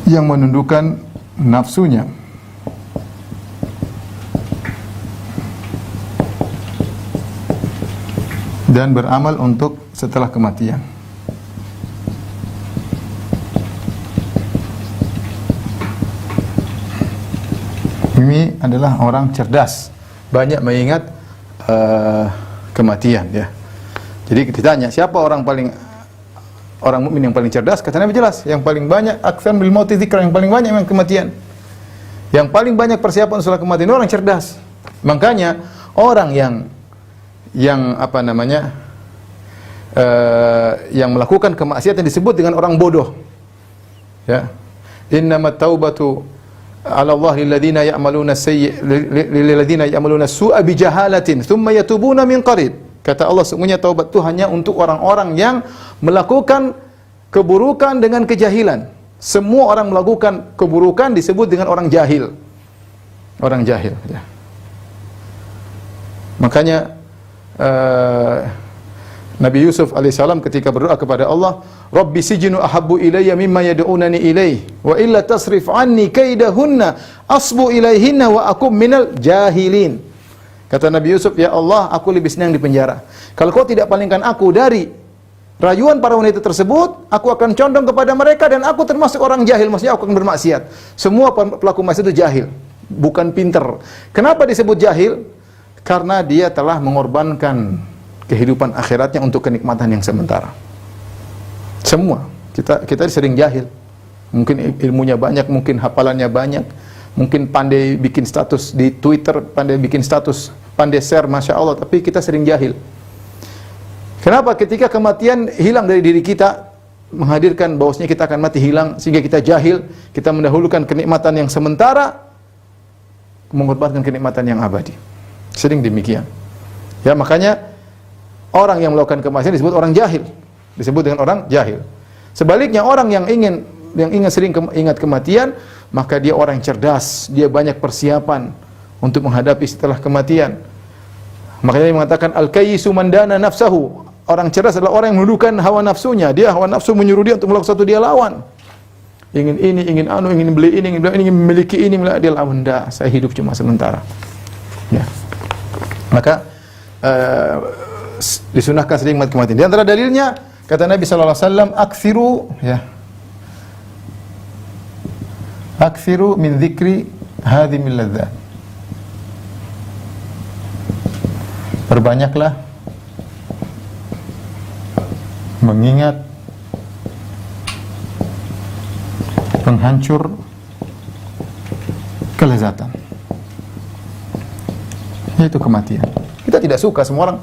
yang menundukkan nafsunya dan beramal untuk setelah kematian. Ini adalah orang cerdas, banyak mengingat kematian, ya. Jadi ditanya, siapa orang mukmin yang paling cerdas? Kata Nabi jelas, yang paling banyak aktsar bil mauti dzikra, yang paling banyak memang kematian. Yang paling banyak persiapan setelah kematian orang cerdas. Makanya orang yang apa namanya? Yang melakukan kemaksiatan disebut dengan orang bodoh. Ya. Innamat taubatu 'ala Allah lilladzina ya'maluna as-su'a bijahalatin thumma yatubuna min qarib. Kata Allah, sesungguhnya taubat itu hanya untuk orang-orang yang melakukan keburukan dengan kejahilan. Semua orang melakukan keburukan disebut dengan orang jahil. Orang jahil, ya. Makanya Nabi Yusuf alaihissalam ketika berdoa kepada Allah, Rabbi sijnu ahabbu ilayya mimma yad'unani ilayhi wa illa tasrif anni kaidahunna asbu ilayhinna wa akum minal jahilin. Kata Nabi Yusuf, ya Allah, aku lebih senang di penjara. Kalau kau tidak palingkan aku dari rayuan para wanita tersebut, aku akan condong kepada mereka dan aku termasuk orang jahil, maksudnya aku akan bermaksiat. Semua pelaku maksiat itu jahil, bukan pinter. Kenapa disebut jahil? Karena dia telah mengorbankan kehidupan akhiratnya untuk kenikmatan yang sementara. Semua kita sering jahil. Mungkin ilmunya banyak, mungkin hafalannya banyak, mungkin pandai bikin status di Twitter, pandai bikin status, pandai share, masya Allah, tapi kita sering jahil. Kenapa? Ketika kematian hilang dari diri kita, menghadirkan bahwasanya kita akan mati, hilang, sehingga kita jahil, kita mendahulukan kenikmatan yang sementara, mengorbankan kenikmatan yang abadi. Sering demikian. Ya, makanya orang yang melakukan kemaksiatan disebut orang jahil, disebut dengan orang jahil. Sebaliknya orang yang ingin sering ingat kematian, maka dia orang yang cerdas, dia banyak persiapan untuk menghadapi setelah kematian. Makanya dia mengatakan al-kayyisu man dana nafsahu. Orang cerdas adalah orang yang menundukkan hawa nafsunya. Dia hawa nafsu menyuruh dia untuk melakukan sesuatu, dia lawan. Ingin ini, ingin anu, ingin beli ini, ingin memiliki ini, dia lawan. Enggak, saya hidup cuma sementara. Ya. Maka disunahkan sering ingat kematian. Di antara dalilnya kata Nabi sallallahu alaihi wasallam, akthiru min dzikri hadhimil ladzat. Perbanyaklah mengingat penghancur kelezatan, yaitu kematian. Kita tidak suka, semua orang,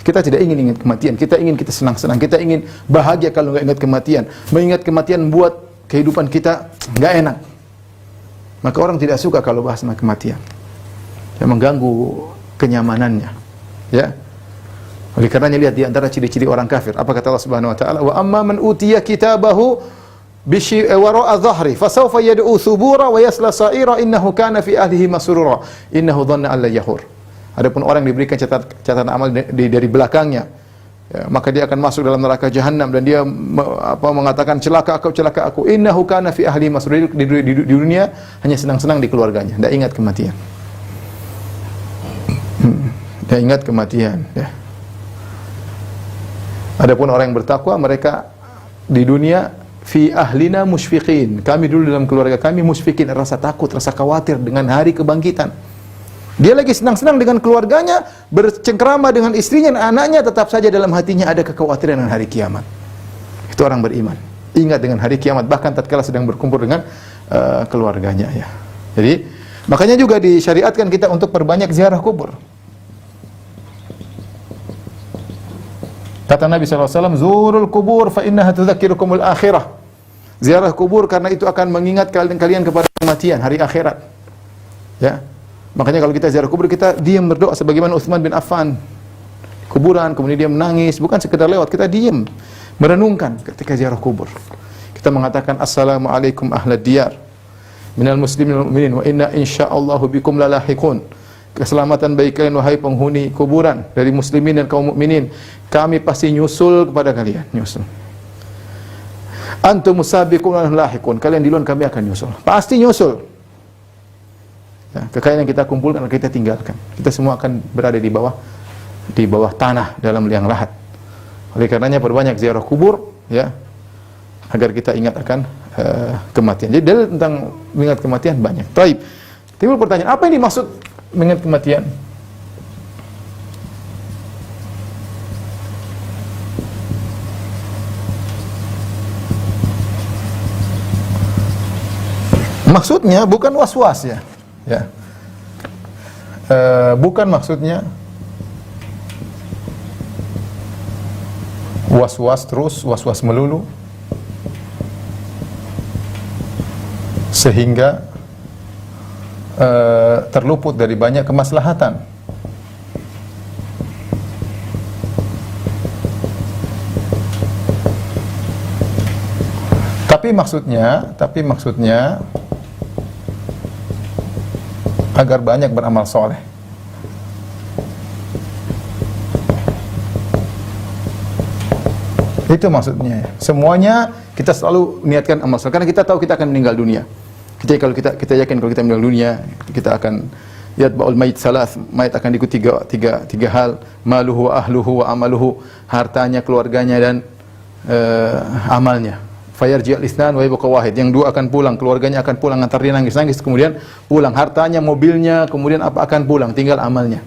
kita tidak ingin ingat kematian. Kita ingin kita senang-senang, kita ingin bahagia kalau nggak ingat kematian. Mengingat kematian membuat kehidupan kita nggak enak. Maka orang tidak suka kalau bahas tentang kematian. Ya, mengganggu kenyamanannya. Ya. Oleh karenanya lihat di antara ciri-ciri orang kafir. Apa kata Allah Subhanahu wa taala? Wa amma man utiya kitabahu wara'a dhahri fasawfa yad'u thubura wa yasla sa'ira innahu kana fi ahlihi masrura innahu dhanna an la yahur. Adapun orang yang diberikan catatan amal dari belakangnya, ya, maka dia akan masuk dalam neraka jahanam dan dia mengatakan celaka aku, innahu kana fi ahli masrur. Di dunia hanya senang-senang di keluarganya, tidak ingat kematian. Tidak ingat kematian, ya. Adapun orang yang bertakwa, mereka di dunia fi ahlina musyfiqin. Kami dulu dalam keluarga kami musyfiqin, rasa takut, rasa khawatir dengan hari kebangkitan. Dia lagi senang-senang dengan keluarganya, bercengkrama dengan istrinya dan anaknya, tetap saja dalam hatinya ada kekhawatiran dengan hari kiamat. Itu orang beriman. Ingat dengan hari kiamat, bahkan tatkala sedang berkumpul dengan keluarganya, ya. Jadi, makanya juga disyariatkan kita untuk perbanyak ziarah kubur. Kata Nabi SAW, Zurul kubur fa innaha tudzakirukumul akhirah. Ziarah kubur karena itu akan mengingat kalian kepada kematian, hari akhirat. Ya. Makanya kalau kita ziarah kubur, kita diam berdoa sebagaimana Utsman bin Affan. Kuburan, kemudian dia menangis, bukan sekedar lewat, kita diam merenungkan ketika ziarah kubur. Kita mengatakan assalamualaikum ahlad diyar minal muslimin wal mu'minin wa inna insyaallahu bikum lalahiqun. Keselamatan bagi kalian wahai penghuni kuburan dari muslimin dan kaum mukminin. Kami pasti nyusul kepada kalian, nyusul. Antum musabiqun wa lahiqun. Kalian duluan, kami akan nyusul. Pasti nyusul. Ya, kekayaan yang kita kumpulkan akan kita tinggalkan. Kita semua akan berada di bawah tanah dalam liang lahat. Oleh karenanya perbanyak ziarah kubur, ya, agar kita ingat akan kematian. Jadi dalil tentang mengingat kematian banyak. Baik. Timbul pertanyaan, apa yang dimaksud mengingat kematian? Maksudnya bukan was-was, ya. Ya. Bukan maksudnya was-was terus, was-was melulu, sehingga terluput dari banyak kemaslahatan. Tapi maksudnya agar banyak beramal soleh. Itu maksudnya. Semuanya kita selalu niatkan amal soleh karena kita tahu kita akan meninggal dunia. Kalau kita yakin kalau kita meninggal dunia, kita akan yatba'ul mayit salas, mayit akan diikuti tiga hal, maluhu wa ahluhu wa amaluhu, hartanya, keluarganya dan amalnya. Fayarji'ul itsnan wa yabqa wahid, yang dua akan pulang, keluarganya akan pulang, antar dia nangis-nangis kemudian pulang, hartanya, mobilnya, kemudian apa akan pulang, tinggal amalnya.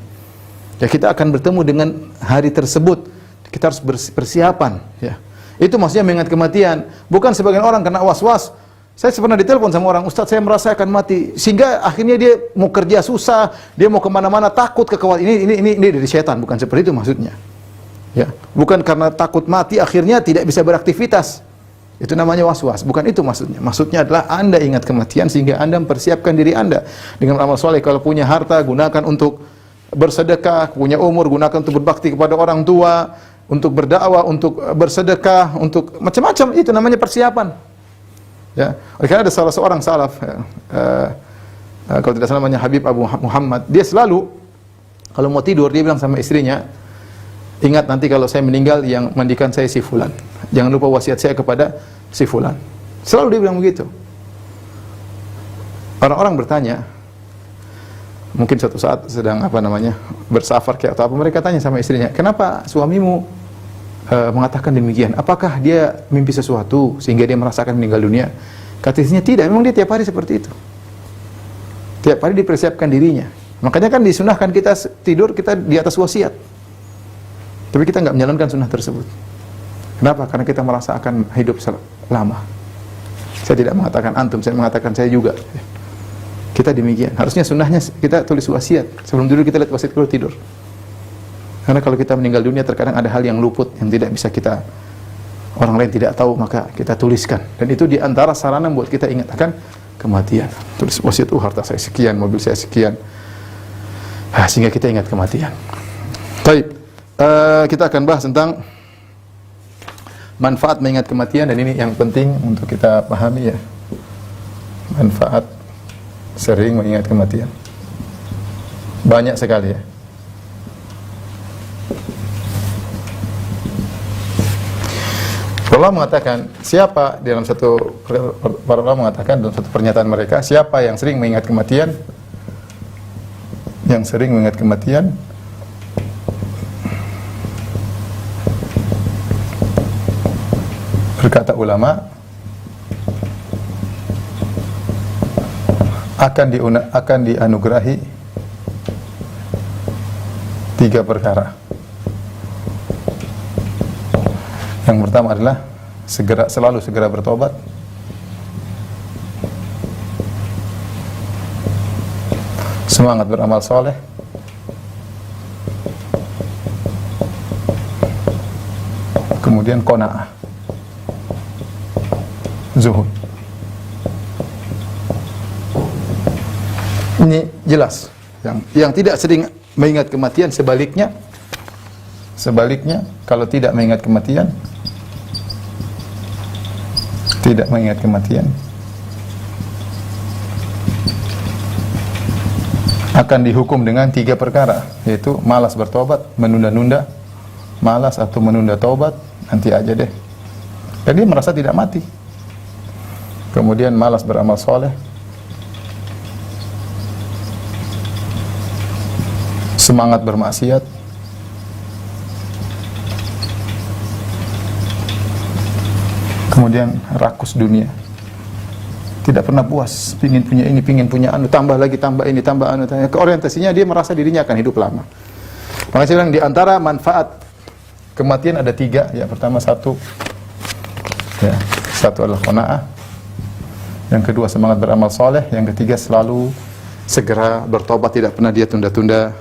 Ya, kita akan bertemu dengan hari tersebut. Kita harus persiapan, ya. Itu maksudnya mengingat kematian. Bukan sebagian orang karena was-was. Saya pernah ditelepon sama orang, Ustaz, saya merasa akan mati, sehingga akhirnya dia mau kerja susah, dia mau kemana-mana takut, kekhawatiran. Ini dari setan, bukan seperti itu maksudnya. Ya, bukan karena takut mati akhirnya tidak bisa beraktivitas. Itu namanya was-was, bukan itu maksudnya. Maksudnya adalah Anda ingat kematian sehingga Anda mempersiapkan diri Anda dengan amal soleh. Kalau punya harta, gunakan untuk bersedekah, punya umur, gunakan untuk berbakti kepada orang tua, untuk berdakwah, untuk bersedekah, untuk macam-macam. Itu namanya persiapan. Ya, oleh karena ada salah seorang salaf, kalau tidak salah namanya Habib Abu Muhammad, dia selalu kalau mau tidur dia bilang sama istrinya, ingat nanti kalau saya meninggal yang mandikan saya si fulan, jangan lupa wasiat saya kepada si fulan. Selalu dia bilang begitu. Orang-orang bertanya, mungkin suatu saat sedang bersafar kayak atau apa, mereka tanya sama istrinya, kenapa suamimu mengatakan demikian? Apakah dia mimpi sesuatu sehingga dia merasakan meninggal dunia? Kata istrinya, tidak, memang dia tiap hari seperti itu. Tiap hari dipersiapkan dirinya. Makanya kan disunahkan kita tidur kita di atas wasiat. Tapi kita nggak menjalankan sunnah tersebut. Kenapa? Karena kita merasa akan hidup lama. Saya tidak mengatakan antum, saya mengatakan saya juga. Kita demikian. Harusnya sunnahnya kita tulis wasiat. Sebelum tidur kita lihat wasiat kalau tidur. Karena kalau kita meninggal dunia terkadang ada hal yang luput yang tidak bisa orang lain tidak tahu, maka kita tuliskan. Dan itu di antara sarana buat kita ingat akan kematian. Tulis wasiat, harta saya sekian, mobil saya sekian. Sehingga kita ingat kematian. Baik. Kita akan bahas tentang manfaat mengingat kematian, dan ini yang penting untuk kita pahami, ya. Manfaat sering mengingat kematian. Banyak sekali, ya. Allah mengatakan, siapa para ulama mengatakan dalam satu pernyataan mereka, siapa yang sering mengingat kematian, berkata ulama akan dianugerahi 3 perkara. Yang pertama adalah selalu segera bertobat. Semangat beramal soleh. Kemudian qanaah, zuhud. Ini jelas. Yang tidak sering mengingat kematian, sebaliknya kalau tidak mengingat kematian, akan dihukum dengan 3 perkara, yaitu malas bertobat, menunda-nunda, malas atau menunda taubat, nanti aja deh. Jadi merasa tidak mati. Kemudian malas beramal soleh, semangat bermaksiat, kemudian rakus dunia, tidak pernah puas, pingin punya ini, pingin punya anu, tambah lagi, tambah ini, tambah anu. Keorientasinya dia merasa dirinya akan hidup lama. Makanya saya bilang di antara manfaat kematian ada 3. Yang pertama satu adalah qanaah, yang kedua semangat beramal soleh, yang ketiga selalu segera bertobat, tidak pernah dia tunda-tunda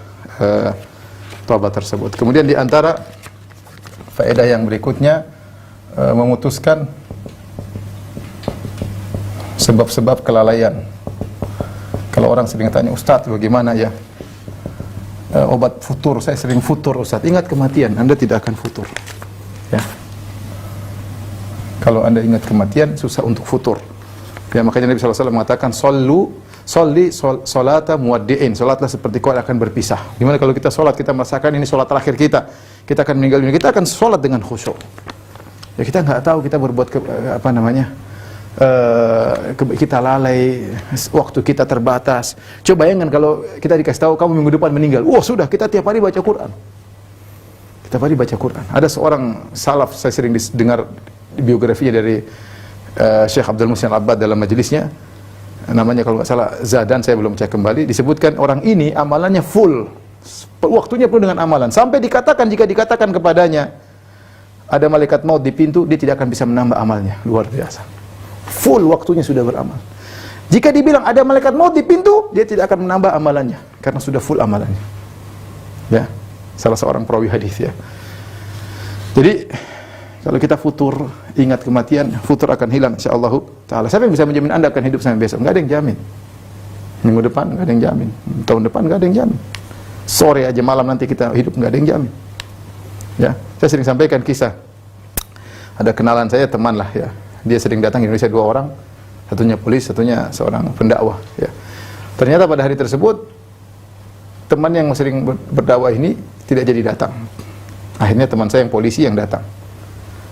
tobat tersebut. Kemudian di antara faedah yang berikutnya, memutuskan sebab-sebab kelalaian. Kalau orang sering tanya, Ustaz bagaimana ya obat futur? Saya sering futur, Ustaz. Ingat kematian, Anda tidak akan futur. Ya. Kalau Anda ingat kematian, susah untuk futur. Ya, makanya Nabi SAW mengatakan, Sholli sholata muwaddi'in. Salatlah seperti kau akan berpisah. Gimana kalau kita salat, kita merasakan ini salat terakhir kita akan meninggal dunia, kita akan salat dengan khusyuk. Ya, kita nggak tahu kita berbuat kita lalai, waktu kita terbatas. Coba bayangkan kalau kita dikasih tahu kamu minggu depan meninggal. Wah, sudah, kita tiap hari baca Quran. Ada seorang salaf, saya sering dengar biografinya dari Syekh Abdul Muhsin Al-Abbad dalam majelisnya. Namanya kalau nggak salah Zadan, saya belum cek kembali. Disebutkan orang ini amalannya full, waktunya penuh dengan amalan, sampai jika dikatakan kepadanya ada malaikat maut di pintu, dia tidak akan bisa menambah amalnya. Luar biasa, full waktunya sudah beramal. Jika dibilang ada malaikat maut di pintu, dia tidak akan menambah amalannya karena sudah full amalannya. Ya, salah seorang perawi hadis ya. Jadi kalau kita futur, ingat kematian, futur akan hilang insyaallah taala. Siapa yang bisa menjamin Anda akan hidup sampai besok? Enggak ada yang jamin. Minggu depan enggak ada yang jamin. Tahun depan enggak ada yang jamin. Sore aja, malam nanti kita hidup enggak ada yang jamin. Ya, saya sering sampaikan kisah. Ada kenalan saya, teman lah ya. Dia sering datang ke Indonesia 2 orang. Satunya polisi, satunya seorang pendakwah ya. Ternyata pada hari tersebut teman yang sering berdakwah ini tidak jadi datang. Akhirnya teman saya yang polisi yang datang.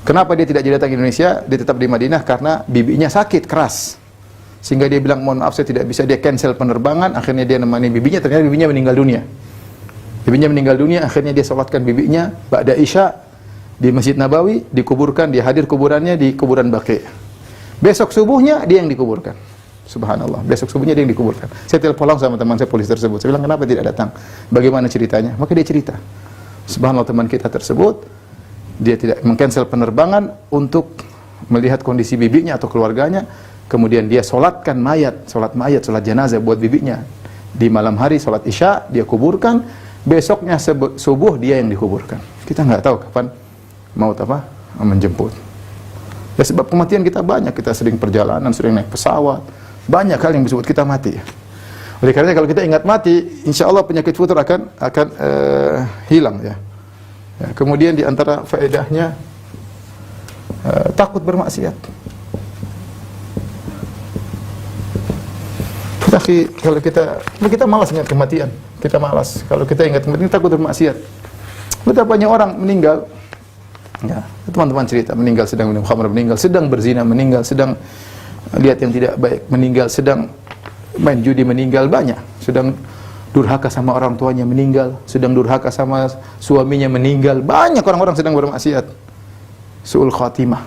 Kenapa dia tidak jadi datang ke Indonesia? Dia tetap di Madinah karena bibinya sakit keras. Sehingga dia bilang, mohon maaf saya tidak bisa, dia cancel penerbangan. Akhirnya dia nemani bibinya, ternyata bibinya meninggal dunia. Akhirnya dia salatkan bibinya ba'da Isya di Masjid Nabawi, dikuburkan, dia hadir kuburannya di kuburan Baqi'. Besok subuhnya dia yang dikuburkan. Subhanallah, besok subuhnya dia yang dikuburkan. Saya telepon langsung sama teman saya polisi tersebut. Saya bilang, kenapa tidak datang? Bagaimana ceritanya? Maka dia cerita. Subhanallah, teman kita tersebut dia tidak mengcancel penerbangan untuk melihat kondisi bibinya atau keluarganya. Kemudian dia salat jenazah buat bibinya. Di malam hari salat Isya dia kuburkan, besoknya subuh dia yang dikuburkan. Kita nggak tahu kapan maut menjemput. Ya, sebab kematian kita banyak, kita sering perjalanan, sering naik pesawat, banyak hal yang disebut kita mati. Oleh karena kalau kita ingat mati, insya Allah penyakit futur akan hilang ya. Ya, kemudian di antara faedahnya takut bermaksiat. Kalau kita malas ingat kematian, kita malas. Kalau kita ingat kematian, takut bermaksiat. Betapa banyak orang meninggal. Ya, teman-teman cerita meninggal sedang minum khamr, meninggal sedang berzina, meninggal sedang lihat yang tidak baik, meninggal sedang main judi, meninggal banyak, sedang durhaka sama orang tuanya, meninggal, sedang durhaka sama suaminya, meninggal. Banyak orang-orang sedang bermaksiat. Su'ul khatimah.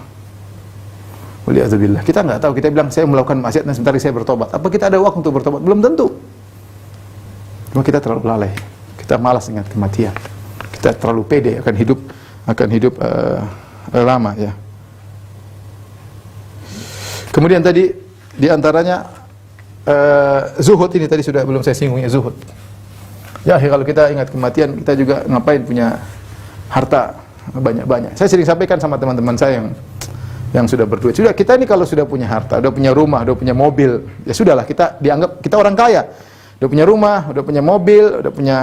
Waliyadzubillah. Kita nggak tahu, kita bilang saya melakukan maksiat dan sebentar lagi saya bertobat. Apa kita ada waktu untuk bertobat? Belum tentu. Cuma kita terlalu lalai. Kita malas ingat kematian. Kita terlalu pede akan hidup lama ya. Kemudian tadi di antaranya zuhud ini tadi sudah belum saya singgung ya, zuhud. Ya, kalau kita ingat kematian, kita juga ngapain punya harta banyak-banyak. Saya sering sampaikan sama teman-teman saya yang sudah berduit. Sudah, kita ini kalau sudah punya harta, udah punya rumah, udah punya mobil, ya sudahlah, kita dianggap kita orang kaya. Udah punya rumah, udah punya mobil, udah punya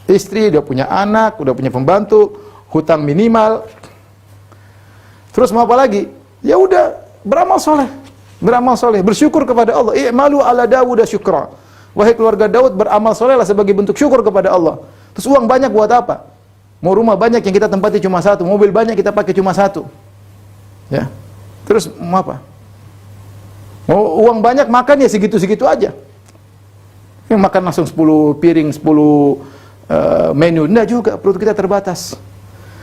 istri, udah punya anak, udah punya pembantu, hutang minimal. Terus mau apa lagi? Ya udah, beramal soleh. Beramal soleh, bersyukur kepada Allah. I'malu ala Dawud syukra. Wahai keluarga Daud, beramal solehlah sebagai bentuk syukur kepada Allah. Terus uang banyak buat apa? Mau rumah banyak yang kita tempati cuma satu, mobil banyak kita pakai cuma satu. Ya. Terus mau apa? Mau uang banyak, makan ya segitu-segitu aja. Yang makan langsung 10 piring, 10 menu. Enggak juga, perut kita terbatas.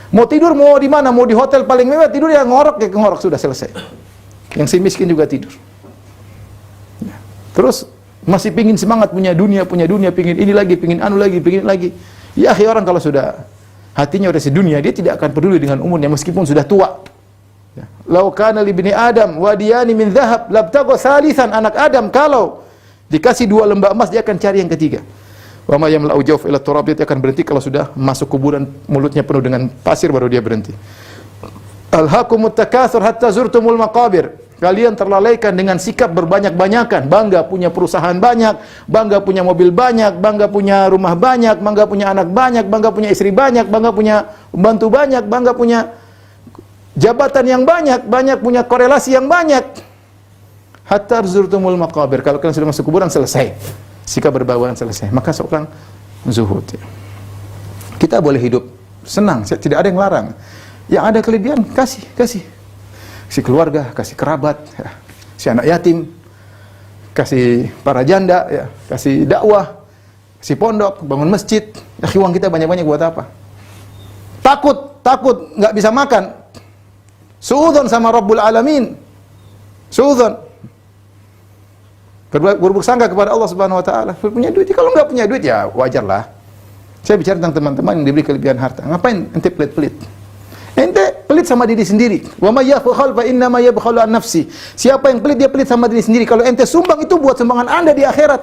Mau tidur mau di mana? Mau di hotel paling mewah, tidur ya ngorok, sudah selesai. Yang si miskin juga tidur. Ya. Terus masih pingin semangat punya dunia, pingin ini lagi, pingin anu lagi, pingin lagi. Ya, orang kalau sudah hatinya udah sedunia, dia tidak akan peduli dengan umurnya meskipun sudah tua. Ya. Lau kana li bani Adam wadiyani min dhahab labtagha salisan, anak Adam kalau dikasih 2 lembah emas dia akan cari yang ketiga. Wa ma yamla'u jawf ila turab, dia akan berhenti kalau sudah masuk kuburan mulutnya penuh dengan pasir baru dia berhenti. Alhaakumut takatsur hatta zurtumul maqabir. Kalian terlalaikan dengan sikap berbanyak-banyakan, bangga punya perusahaan banyak, bangga punya mobil banyak, bangga punya rumah banyak, bangga punya anak banyak, bangga punya istri banyak, bangga punya pembantu banyak, bangga punya jabatan yang banyak, punya korelasi yang banyak. Hatta zurtumul maqabir. Kalau kalian sudah masuk kuburan, selesai. Sikap berbauan selesai. Maka seorang zuhud. Ya. Kita boleh hidup senang, tidak ada yang larang. Yang ada kelebihan, kasih. Kasih keluarga, kasih kerabat, ya. Kasih anak yatim, kasih para janda, ya. Kasih dakwah, kasih pondok, bangun masjid. Uang kita banyak-banyak buat apa? Takut nggak bisa makan. Suudzon sama Rabbul Alamin. Suudzon. Berburuk sangka kepada Allah Subhanahu wa taala. Punya duit, kalau nggak punya duit ya wajarlah. Saya bicara tentang teman-teman yang diberi kelebihan harta. Ngapain ente pelit-pelit? Ente pelit sama diri sendiri. Wa may yabkhal fa inna ma yabkhalu an nafsi. Siapa yang pelit, dia pelit sama diri sendiri. Kalau ente sumbang, itu buat sumbangan Anda di akhirat.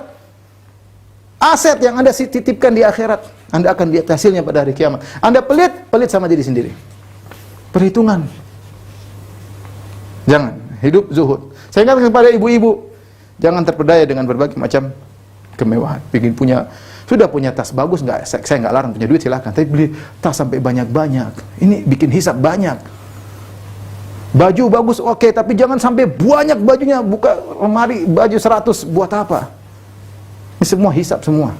Aset yang Anda titipkan di akhirat, Anda akan lihat hasilnya pada hari kiamat. Anda pelit sama diri sendiri. Perhitungan. Jangan hidup zuhud. Saya ingatkan kepada ibu-ibu, jangan terpedaya dengan berbagai macam kemewahan. Pingin sudah punya tas bagus, saya nggak larang punya duit, silakan. Tapi beli tas sampai banyak-banyak. Ini bikin hisab banyak. Baju bagus, oke, tapi jangan sampai banyak bajunya. Buka lemari baju 100, buat apa? Ini semua hisab semua.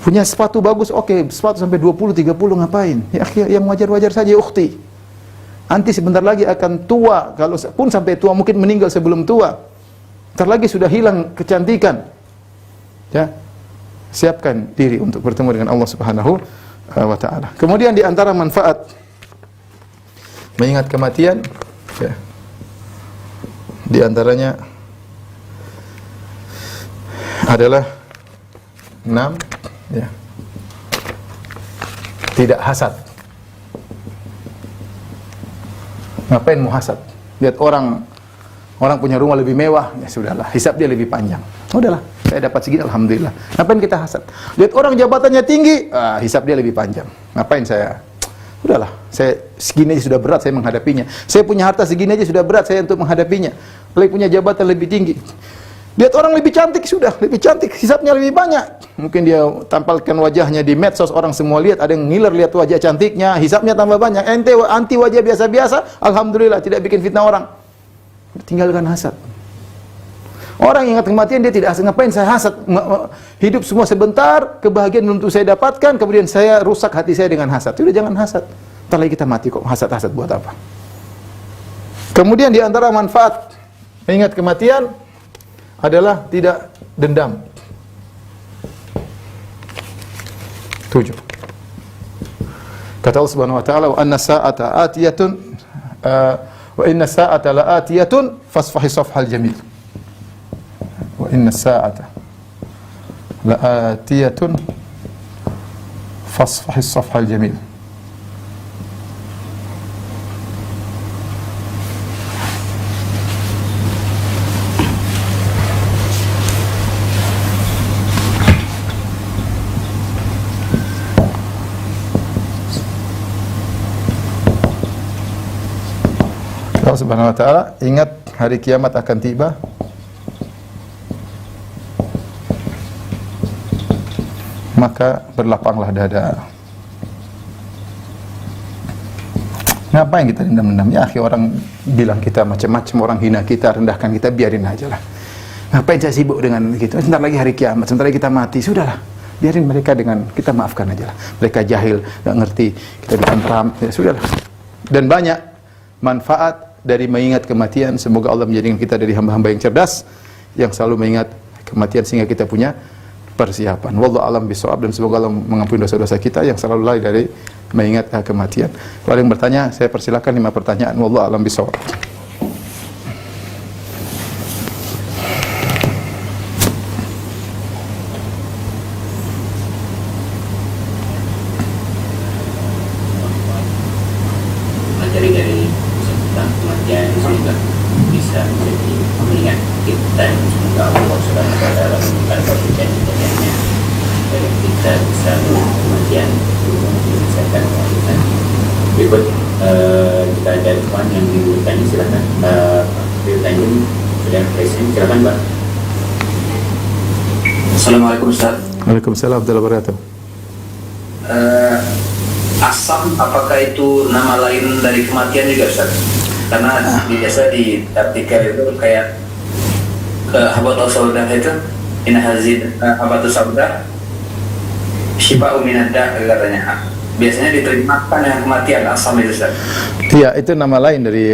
Punya sepatu bagus, oke, sepatu sampai 20-30 ngapain? Ya, yang wajar-wajar saja, ukhti. Nanti sebentar lagi akan tua, kalau pun sampai tua, mungkin meninggal sebelum tua. Ntar lagi sudah hilang kecantikan. Ya. Siapkan diri untuk bertemu dengan Allah Subhanahu wa taala. Kemudian di antara manfaat mengingat kematian, ya, di antaranya adalah 6, ya, tidak hasad. Ngapain mau hasad? Lihat orang punya rumah lebih mewah, ya sudahlah, hisab dia lebih panjang. Udahlah, saya dapat segini, alhamdulillah. Ngapain kita hasad? Lihat orang jabatannya tinggi, hisab dia lebih panjang. Ngapain saya? Udahlah, saya segini aja sudah berat saya menghadapinya. Saya punya harta segini aja sudah berat saya untuk menghadapinya. Apalagi punya jabatan lebih tinggi. Lihat orang lebih cantik, sudah lebih cantik, hisabnya lebih banyak. Mungkin dia tampilkan wajahnya di medsos, orang semua lihat, ada yang ngiler lihat wajah cantiknya, hisabnya tambah banyak. Ente anti wajah biasa-biasa, alhamdulillah tidak bikin fitnah orang. Tinggalkan hasad. Orang yang ingat kematian dia tidak hasad. Ngapain saya hasad? Hidup semua sebentar, kebahagiaan belum tentu saya dapatkan, kemudian saya rusak hati saya dengan hasad. Sudah, jangan hasad. Ntar lagi kita mati kok, hasad-hasad buat apa? Kemudian di antara manfaat mengingat kematian adalah tidak dendam. 7. Kata Allah Subhanahu wa taala, "Wa anna sa'ata atiyatun Wa inna sa'ata la'atiyatun fasfahi safhal jamil. Wa inna sa'ata la'atiyatun fasfahi safhal jamil. Allah Subhanahu wa taala, ingat hari kiamat akan tiba. Maka berlapanglah dada. Ngapain kita dendam-dendam? Ya akhi, orang bilang kita macam-macam, orang hina kita, rendahkan kita, biarin aja lah. Ngapain saya sibuk dengan gitu? Sebentar lagi hari kiamat, sebentar lagi kita mati, sudahlah. Biarin mereka, dengan kita maafkan aja lah. Mereka jahil, nggak ngerti, kita ditentram, ya sudahlah. Dan banyak manfaat dari mengingat kematian. Semoga Allah menjadikan kita dari hamba-hamba yang cerdas, yang selalu mengingat kematian sehingga kita punya persiapan. Wallahu a'lam bishawab, dan semoga Allah mengampuni dosa-dosa kita yang selalu lalai dari mengingat kematian. Kalau yang bertanya, saya persilakan 5 pertanyaan. Wallahu a'lam bishawab. Materi dari tentang kematian sehingga bisa menjadi mengingat kita, semoga Allah Subhanahu wa taala memberikan kejadian-kejadiannya agar kita bisa kematian menyelesaikan kehidupan. Berikut kita ada kawan yang bertanya, silakan bertanya sudah presiden, silakan Mbak. Assalamualaikum Ustaz. Waalaikumsalam warahmatullahi wabarakatuh. Asam, apakah itu nama lain dari kematian juga Ustaz? Karena biasa di artikel itu kayak habatus saudah itu inahazid habatus saudah syifa uminada katanya. Biasanya diterjemahkan dengan kematian asam itu Ustaz. Iya, itu nama lain dari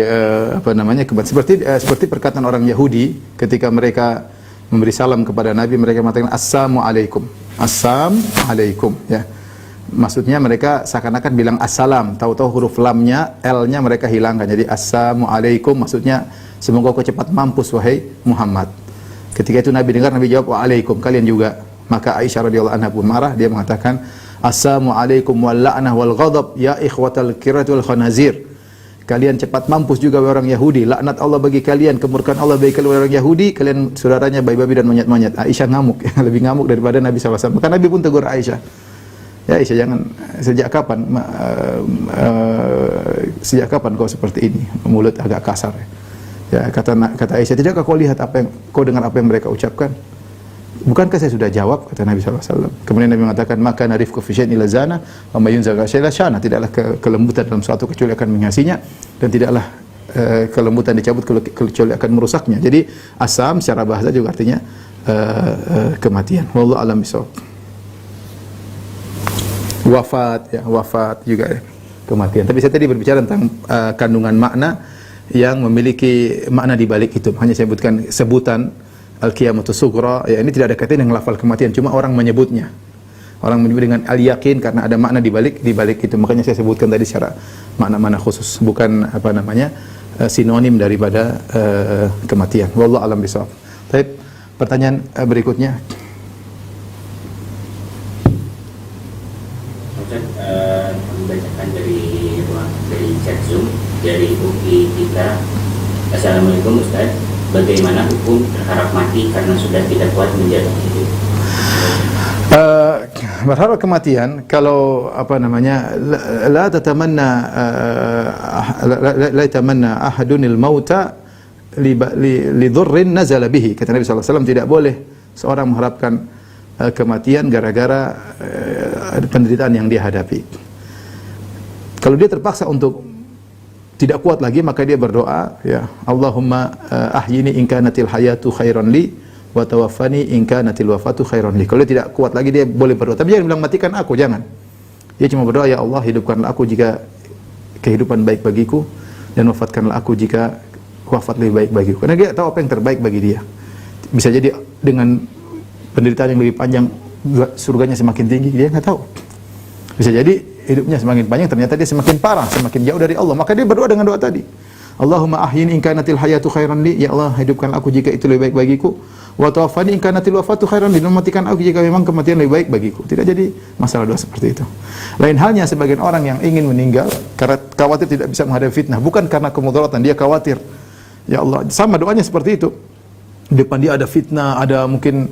apa namanya, seperti perkataan orang Yahudi ketika mereka memberi salam kepada Nabi, mereka mengatakan assalamualaikum. Assalamualaikum, ya. Maksudnya mereka seakan-akan bilang assalam, tahu-tahu huruf lamnya, L-nya mereka hilangkan. Jadi assalamualaikum maksudnya semoga kau cepat mampus wahai Muhammad. Ketika itu Nabi dengar, Nabi jawab waalaikum, kalian juga. Maka Aisyah radhiyallahu anha pun marah, dia mengatakan assalamualaikum wal la'nah wal ghadab ya ikhwatal kirati wal khanazir. Kalian cepat mampus juga wahai orang Yahudi, laknat Allah bagi kalian, kemurkaan Allah bagi kalian orang Yahudi, kalian saudaranya babi-babi dan monyet-monyet. Aisyah ngamuk, lebih ngamuk daripada Nabi SAW. Maka Nabi pun tegur Aisyah. Ya Aisyah, jangan, sejak kapan kau seperti ini, mulut agak kasar. Ya, kata Aisyah, tidakkah kau lihat apa yang kau dengar, apa yang mereka ucapkan? Bukankah saya sudah jawab, kata Nabi SAW. Kemudian Nabi mengatakan, maka narifku fi syai'in ila zana wa may yunzaga syai'la syana. Tidaklah kelembutan dalam suatu kecuali akan mengasinya, dan tidaklah kelembutan dicabut kecuali akan merusaknya. Jadi asam secara bahasa juga artinya kematian. Wallahu a'lam bishawab. Wafat, ya, wafat juga ya, kematian. Tapi saya tadi berbicara tentang kandungan makna yang memiliki makna di balik itu. Hanya saya sebutkan sebutan al-qiyamatus sughra, ya, ini tidak ada kaitan dengan lafal kematian, cuma orang menyebutnya. Orang menyebut dengan al-yaqin karena ada makna di balik itu. Makanya saya sebutkan tadi secara makna-makna khusus, bukan apa namanya sinonim daripada kematian. Wallahu a'lam bishawab. Baik, pertanyaan berikutnya. Membacakan dari chat Zoom dari UI kita. Assalamualaikum Ustaz, bagaimana hukum berharap mati karena sudah tidak kuat menjaga hidup? Berharap kematian, kalau apa namanya, la tatamanna la tamanna ahadunil mauta li dhurrin nazala bihi. Kata Nabi SAW, tidak boleh seorang mengharapkan kematian gara-gara penderitaan yang dia hadapi. Kalau dia terpaksa untuk tidak kuat lagi, maka dia berdoa, ya Allahumma ahyini in kanatil hayatu khairan li wa tawaffani in kanatil wafatu khairan li. Kalau dia tidak kuat lagi, dia boleh berdoa, tapi jangan bilang matikan aku, jangan. Dia cuma berdoa, ya Allah, hidupkanlah aku jika kehidupan baik bagiku, dan wafatkanlah aku jika wafat lebih baik bagiku. Karena dia tahu apa yang terbaik bagi dia. Bisa jadi dengan penderitaan yang lebih panjang surganya semakin tinggi, dia nggak tahu. Bisa jadi hidupnya semakin panjang, ternyata dia semakin parah, semakin jauh dari Allah. Maka dia berdoa dengan doa tadi. Allahumma ahyini in kanatil hayatu khairan li, ya Allah hidupkan aku jika itu lebih baik bagiku. Wa tawaffani in kanatil wafatu khairan li, dan matikan aku jika memang kematian lebih baik bagiku. Tidak jadi masalah doa seperti itu. Lain halnya sebagian orang yang ingin meninggal karena khawatir tidak bisa menghadapi fitnah, bukan karena kemudaratan, dia khawatir. Ya Allah, sama doanya seperti itu. Di depan dia ada fitnah, ada mungkin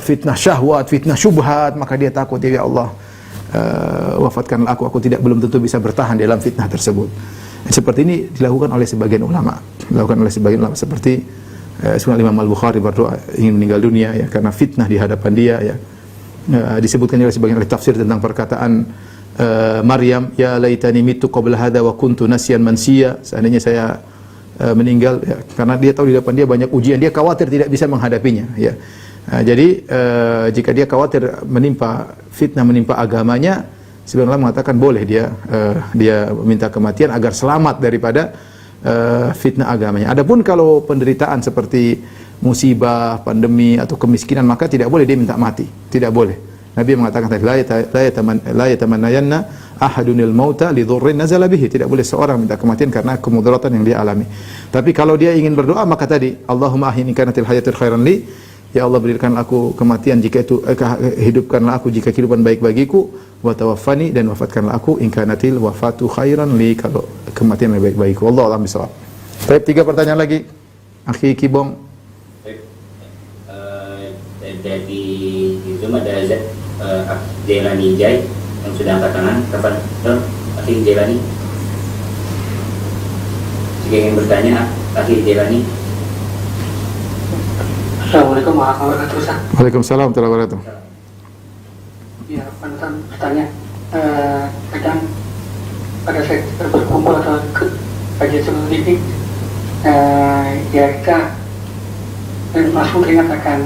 fitnah syahwat, fitnah syubhat, maka dia takut, ya Allah, wafatkanlah aku tidak belum tentu bisa bertahan dalam fitnah tersebut. Seperti ini dilakukan oleh sebagian ulama, seperti sebenarnya Imam Al-Bukhari berdoa ingin meninggal dunia ya karena fitnah di hadapan dia ya. Disebutkan oleh sebagian ahli tafsir tentang perkataan Maryam, ya laitani mitu qabla hadza wa kuntu nasyan mansiya, seandainya saya meninggal ya, karena dia tahu di depan dia banyak ujian, dia khawatir tidak bisa menghadapinya ya. Jadi jika dia khawatir fitnah menimpa agamanya, sebenarnya mengatakan boleh dia minta kematian agar selamat daripada fitnah agamanya. Adapun kalau penderitaan seperti musibah, pandemi atau kemiskinan, maka tidak boleh dia minta mati, tidak boleh. Nabi mengatakan tadi la yatamannayanna ahadunil mauta li dhurrin nazala bihi, tidak boleh seorang minta kematian karena kemudaratan yang dia alami. Tapi kalau dia ingin berdoa, maka tadi Allahumma ahyini kanatil hayatul khairan li, ya Allah berikan aku kematian jika itu hidupkanlah aku jika kehidupan baik bagiku, wa tawaffani, dan wafatkanlah aku in kanatil wafatu khairan li, kalau kematian lebih baik bagiku. Wallahu a'lam bishawab. Baik, 3 pertanyaan lagi. Akhi Kibong. Dari itu ada Jelani Jai yang sudah angkat tangan. Kapan? Akhi Jelani. Jika ingin bertanya, Akhi Jelani. Assalamualaikum warahmatullahi wabarakatuh. Waalaikumsalam warahmatullahi wabarakatuh. Ya, pantas bertanya, kadang pada saat kita berkumpul atau kajian seperti ini, ya kita langsung teringat akan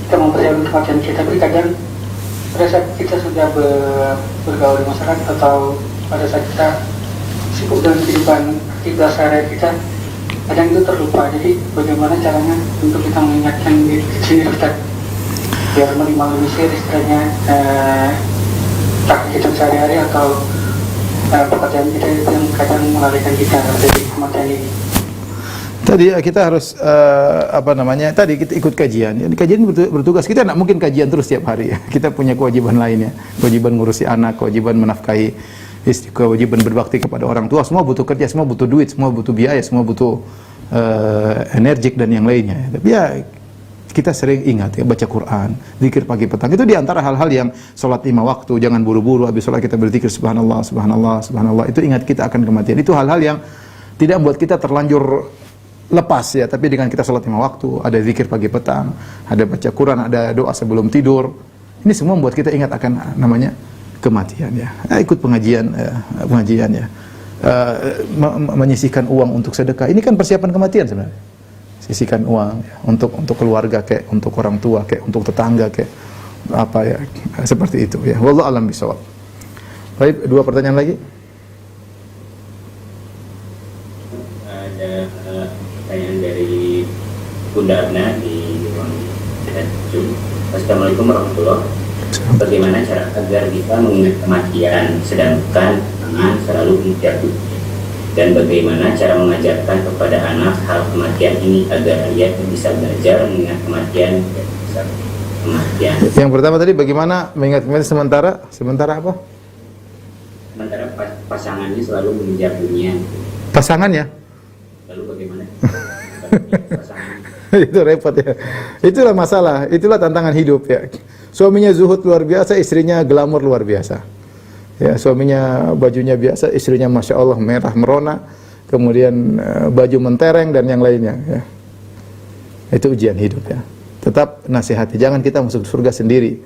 kita mempersiapkan kematian kita, tapi kadang pada saat kita sudah bergaul di masyarakat atau pada saat kita sibuk dengan kehidupan aktivitas sehari kita, kadang itu terlupa. Jadi bagaimana caranya untuk kita mengingatkan diri sendiri Ustaz biar minimalisir istilahnya takut kita sehari-hari atau pekerjaan kita itu yang kadang melalaikan kita dari kematian ini. Tadi kita harus tadi kita ikut kajian. Kajian bertugas, kita tidak mungkin kajian terus setiap hari ya. Kita punya kewajiban lainnya, kewajiban ngurusi anak, kewajiban menafkahi istri, kewajiban berbakti kepada orang tua. Semua butuh kerja, semua butuh duit, semua butuh biaya, semua butuh energik dan yang lainnya. Tapi ya kita sering ingat ya, baca Quran, zikir pagi petang, itu diantara hal-hal yang sholat 5 waktu, jangan buru-buru habis sholat kita berzikir subhanallah, subhanallah, subhanallah, itu ingat kita akan kematian. Itu hal-hal yang tidak membuat kita terlanjur lepas ya, tapi dengan kita sholat 5 waktu, ada zikir pagi petang, ada baca Quran, ada doa sebelum tidur, ini semua membuat kita ingat akan namanya kematian ya. Ikut pengajian ya. Menyisihkan uang untuk sedekah, ini kan persiapan kematian sebenarnya. Sisihkan uang ya, untuk keluarga kayak untuk orang tua kayak untuk tetangga kayak apa ya, seperti itu ya. Wallahu a'lam bishawab. Baik, 2 pertanyaan lagi. Ada pertanyaan dari Bunda Abna di ruang Zoom. Assalamualaikum warahmatullahi wabarakatuh. Bagaimana cara agar kita mengingat kematian sedangkan iman selalu menjatuh? Dan bagaimana cara mengajarkan kepada anak hal kematian ini agar ia bisa belajar mengingat kematian? Yang pertama tadi bagaimana mengingat kematian sementara apa? Sementara pasangannya selalu mengejar dunia. Pasangannya? Lalu bagaimana? Itu repot ya. Itulah masalah, itulah tantangan hidup ya. Suaminya zuhud luar biasa, istrinya glamor luar biasa. Ya, suaminya bajunya biasa, istrinya masya Allah merah merona, kemudian baju mentereng dan yang lainnya. Ya. Itu ujian hidup ya. Tetap nasihati, jangan kita masuk surga sendiri.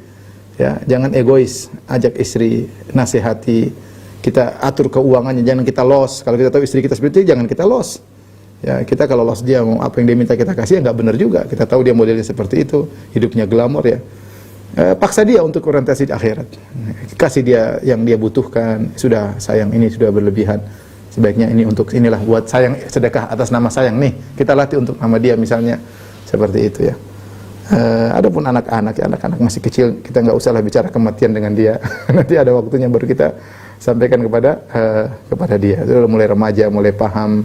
Ya, jangan egois, ajak istri, nasihati, kita atur keuangannya, jangan kita los. Kalau kita tahu istri kita seperti itu, jangan kita los. Ya, kita kalau los dia mau apa yang dia minta kita kasih, ya nggak benar juga. Kita tahu dia modelnya seperti itu, hidupnya glamor ya. Paksa dia untuk orientasi di akhirat. Kasih dia yang dia butuhkan. Sudah sayang, ini sudah berlebihan. Sebaiknya ini untuk inilah buat sayang, sedekah atas nama sayang nih. Kita latih untuk nama dia misalnya, seperti itu ya. Adapun anak-anak masih kecil, kita nggak usahlah bicara kematian dengan dia. Nanti ada waktunya baru kita sampaikan kepada dia. Itu mulai remaja, mulai paham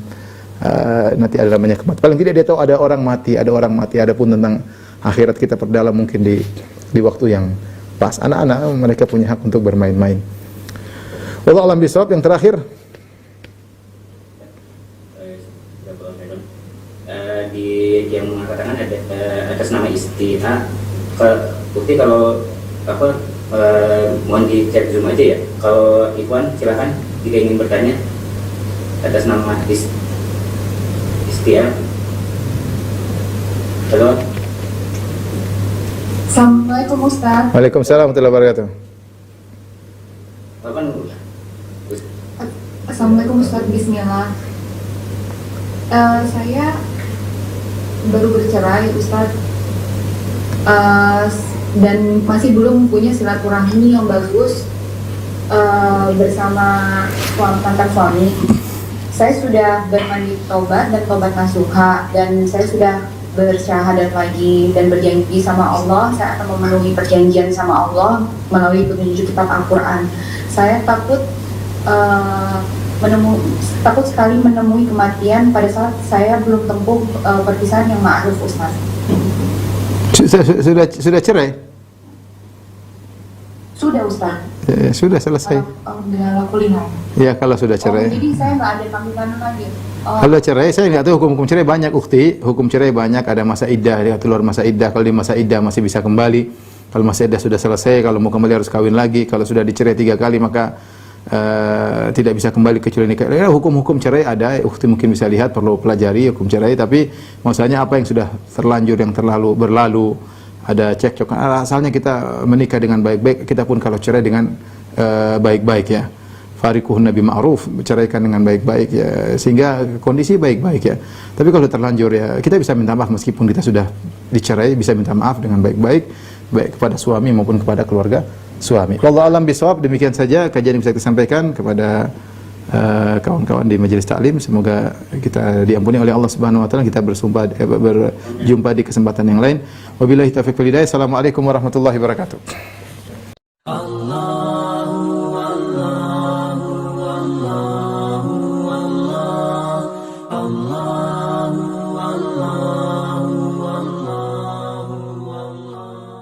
nanti ada namanya kematian. Paling tidak dia tahu ada orang mati. Adapun tentang akhirat kita perdalam mungkin di waktu yang pas. Anak-anak mereka punya hak untuk bermain-main. Wallahu a'lam bishawab. Yang terakhir, di yang mengatakan ada atas nama istiha. Bukti kalau mohon di chat Zoom aja ya. Kalau Ikhwan silakan jika ingin bertanya atas nama istiha. Halo. Assalamualaikum Ustaz. Waalaikumsalam warahmatullahi wabarakatuh. Kapan? Assalamualaikum Ustaz. Bismillah. Saya baru bercerai Ustaz, dan masih belum punya silaturahmi yang bagus bersama mantan suami. Saya sudah bermandi tobat dan tobat nasuha, dan saya sudah bersyahadat lagi dan berjanji sama Allah saya akan memenuhi perjanjian sama Allah melalui petunjuk kitab Al-Quran. Saya takut sekali menemui kematian pada saat saya belum tempuh perpisahan yang ma'ruf Ustaz. Sudah cerai? Sudah Ustaz. Sudah selesai. Ya, kalau sudah cerai. Jadi saya nggak ada tanggungan lagi. Kalau cerai, saya nggak tahu hukum cerai banyak ukti. Hukum cerai banyak, ada masa iddah, dia keluar masa iddah. Kalau di masa iddah masih bisa kembali. Kalau masa iddah sudah selesai, kalau mau kembali harus kawin lagi. Kalau sudah dicerai 3 kali maka tidak bisa kembali kecuali nikah. Ya, hukum-hukum cerai ada, ukti mungkin bisa lihat, perlu pelajari hukum cerai. Tapi maksudnya apa yang sudah terlanjur, yang berlalu, ada cekcok. Asalnya kita menikah dengan baik-baik, kita pun kalau cerai dengan baik-baik ya. Fariquhunna bima'ruf, ceraikan dengan baik-baik ya, sehingga kondisi baik-baik ya. Tapi kalau terlanjur ya, kita bisa minta maaf meskipun kita sudah dicerai, bisa minta maaf dengan baik-baik, baik kepada suami maupun kepada keluarga suami. Wallahu a'lam bishawab. Demikian saja kajian yang bisa kita sampaikan kepada kawan-kawan di majelis taklim. Semoga kita diampuni oleh Allah Subhanahu wa taala. Kita berjumpa di kesempatan yang lain. Wabillahi taufiq wal hidayah. Assalamualaikum warahmatullahi wabarakatuh.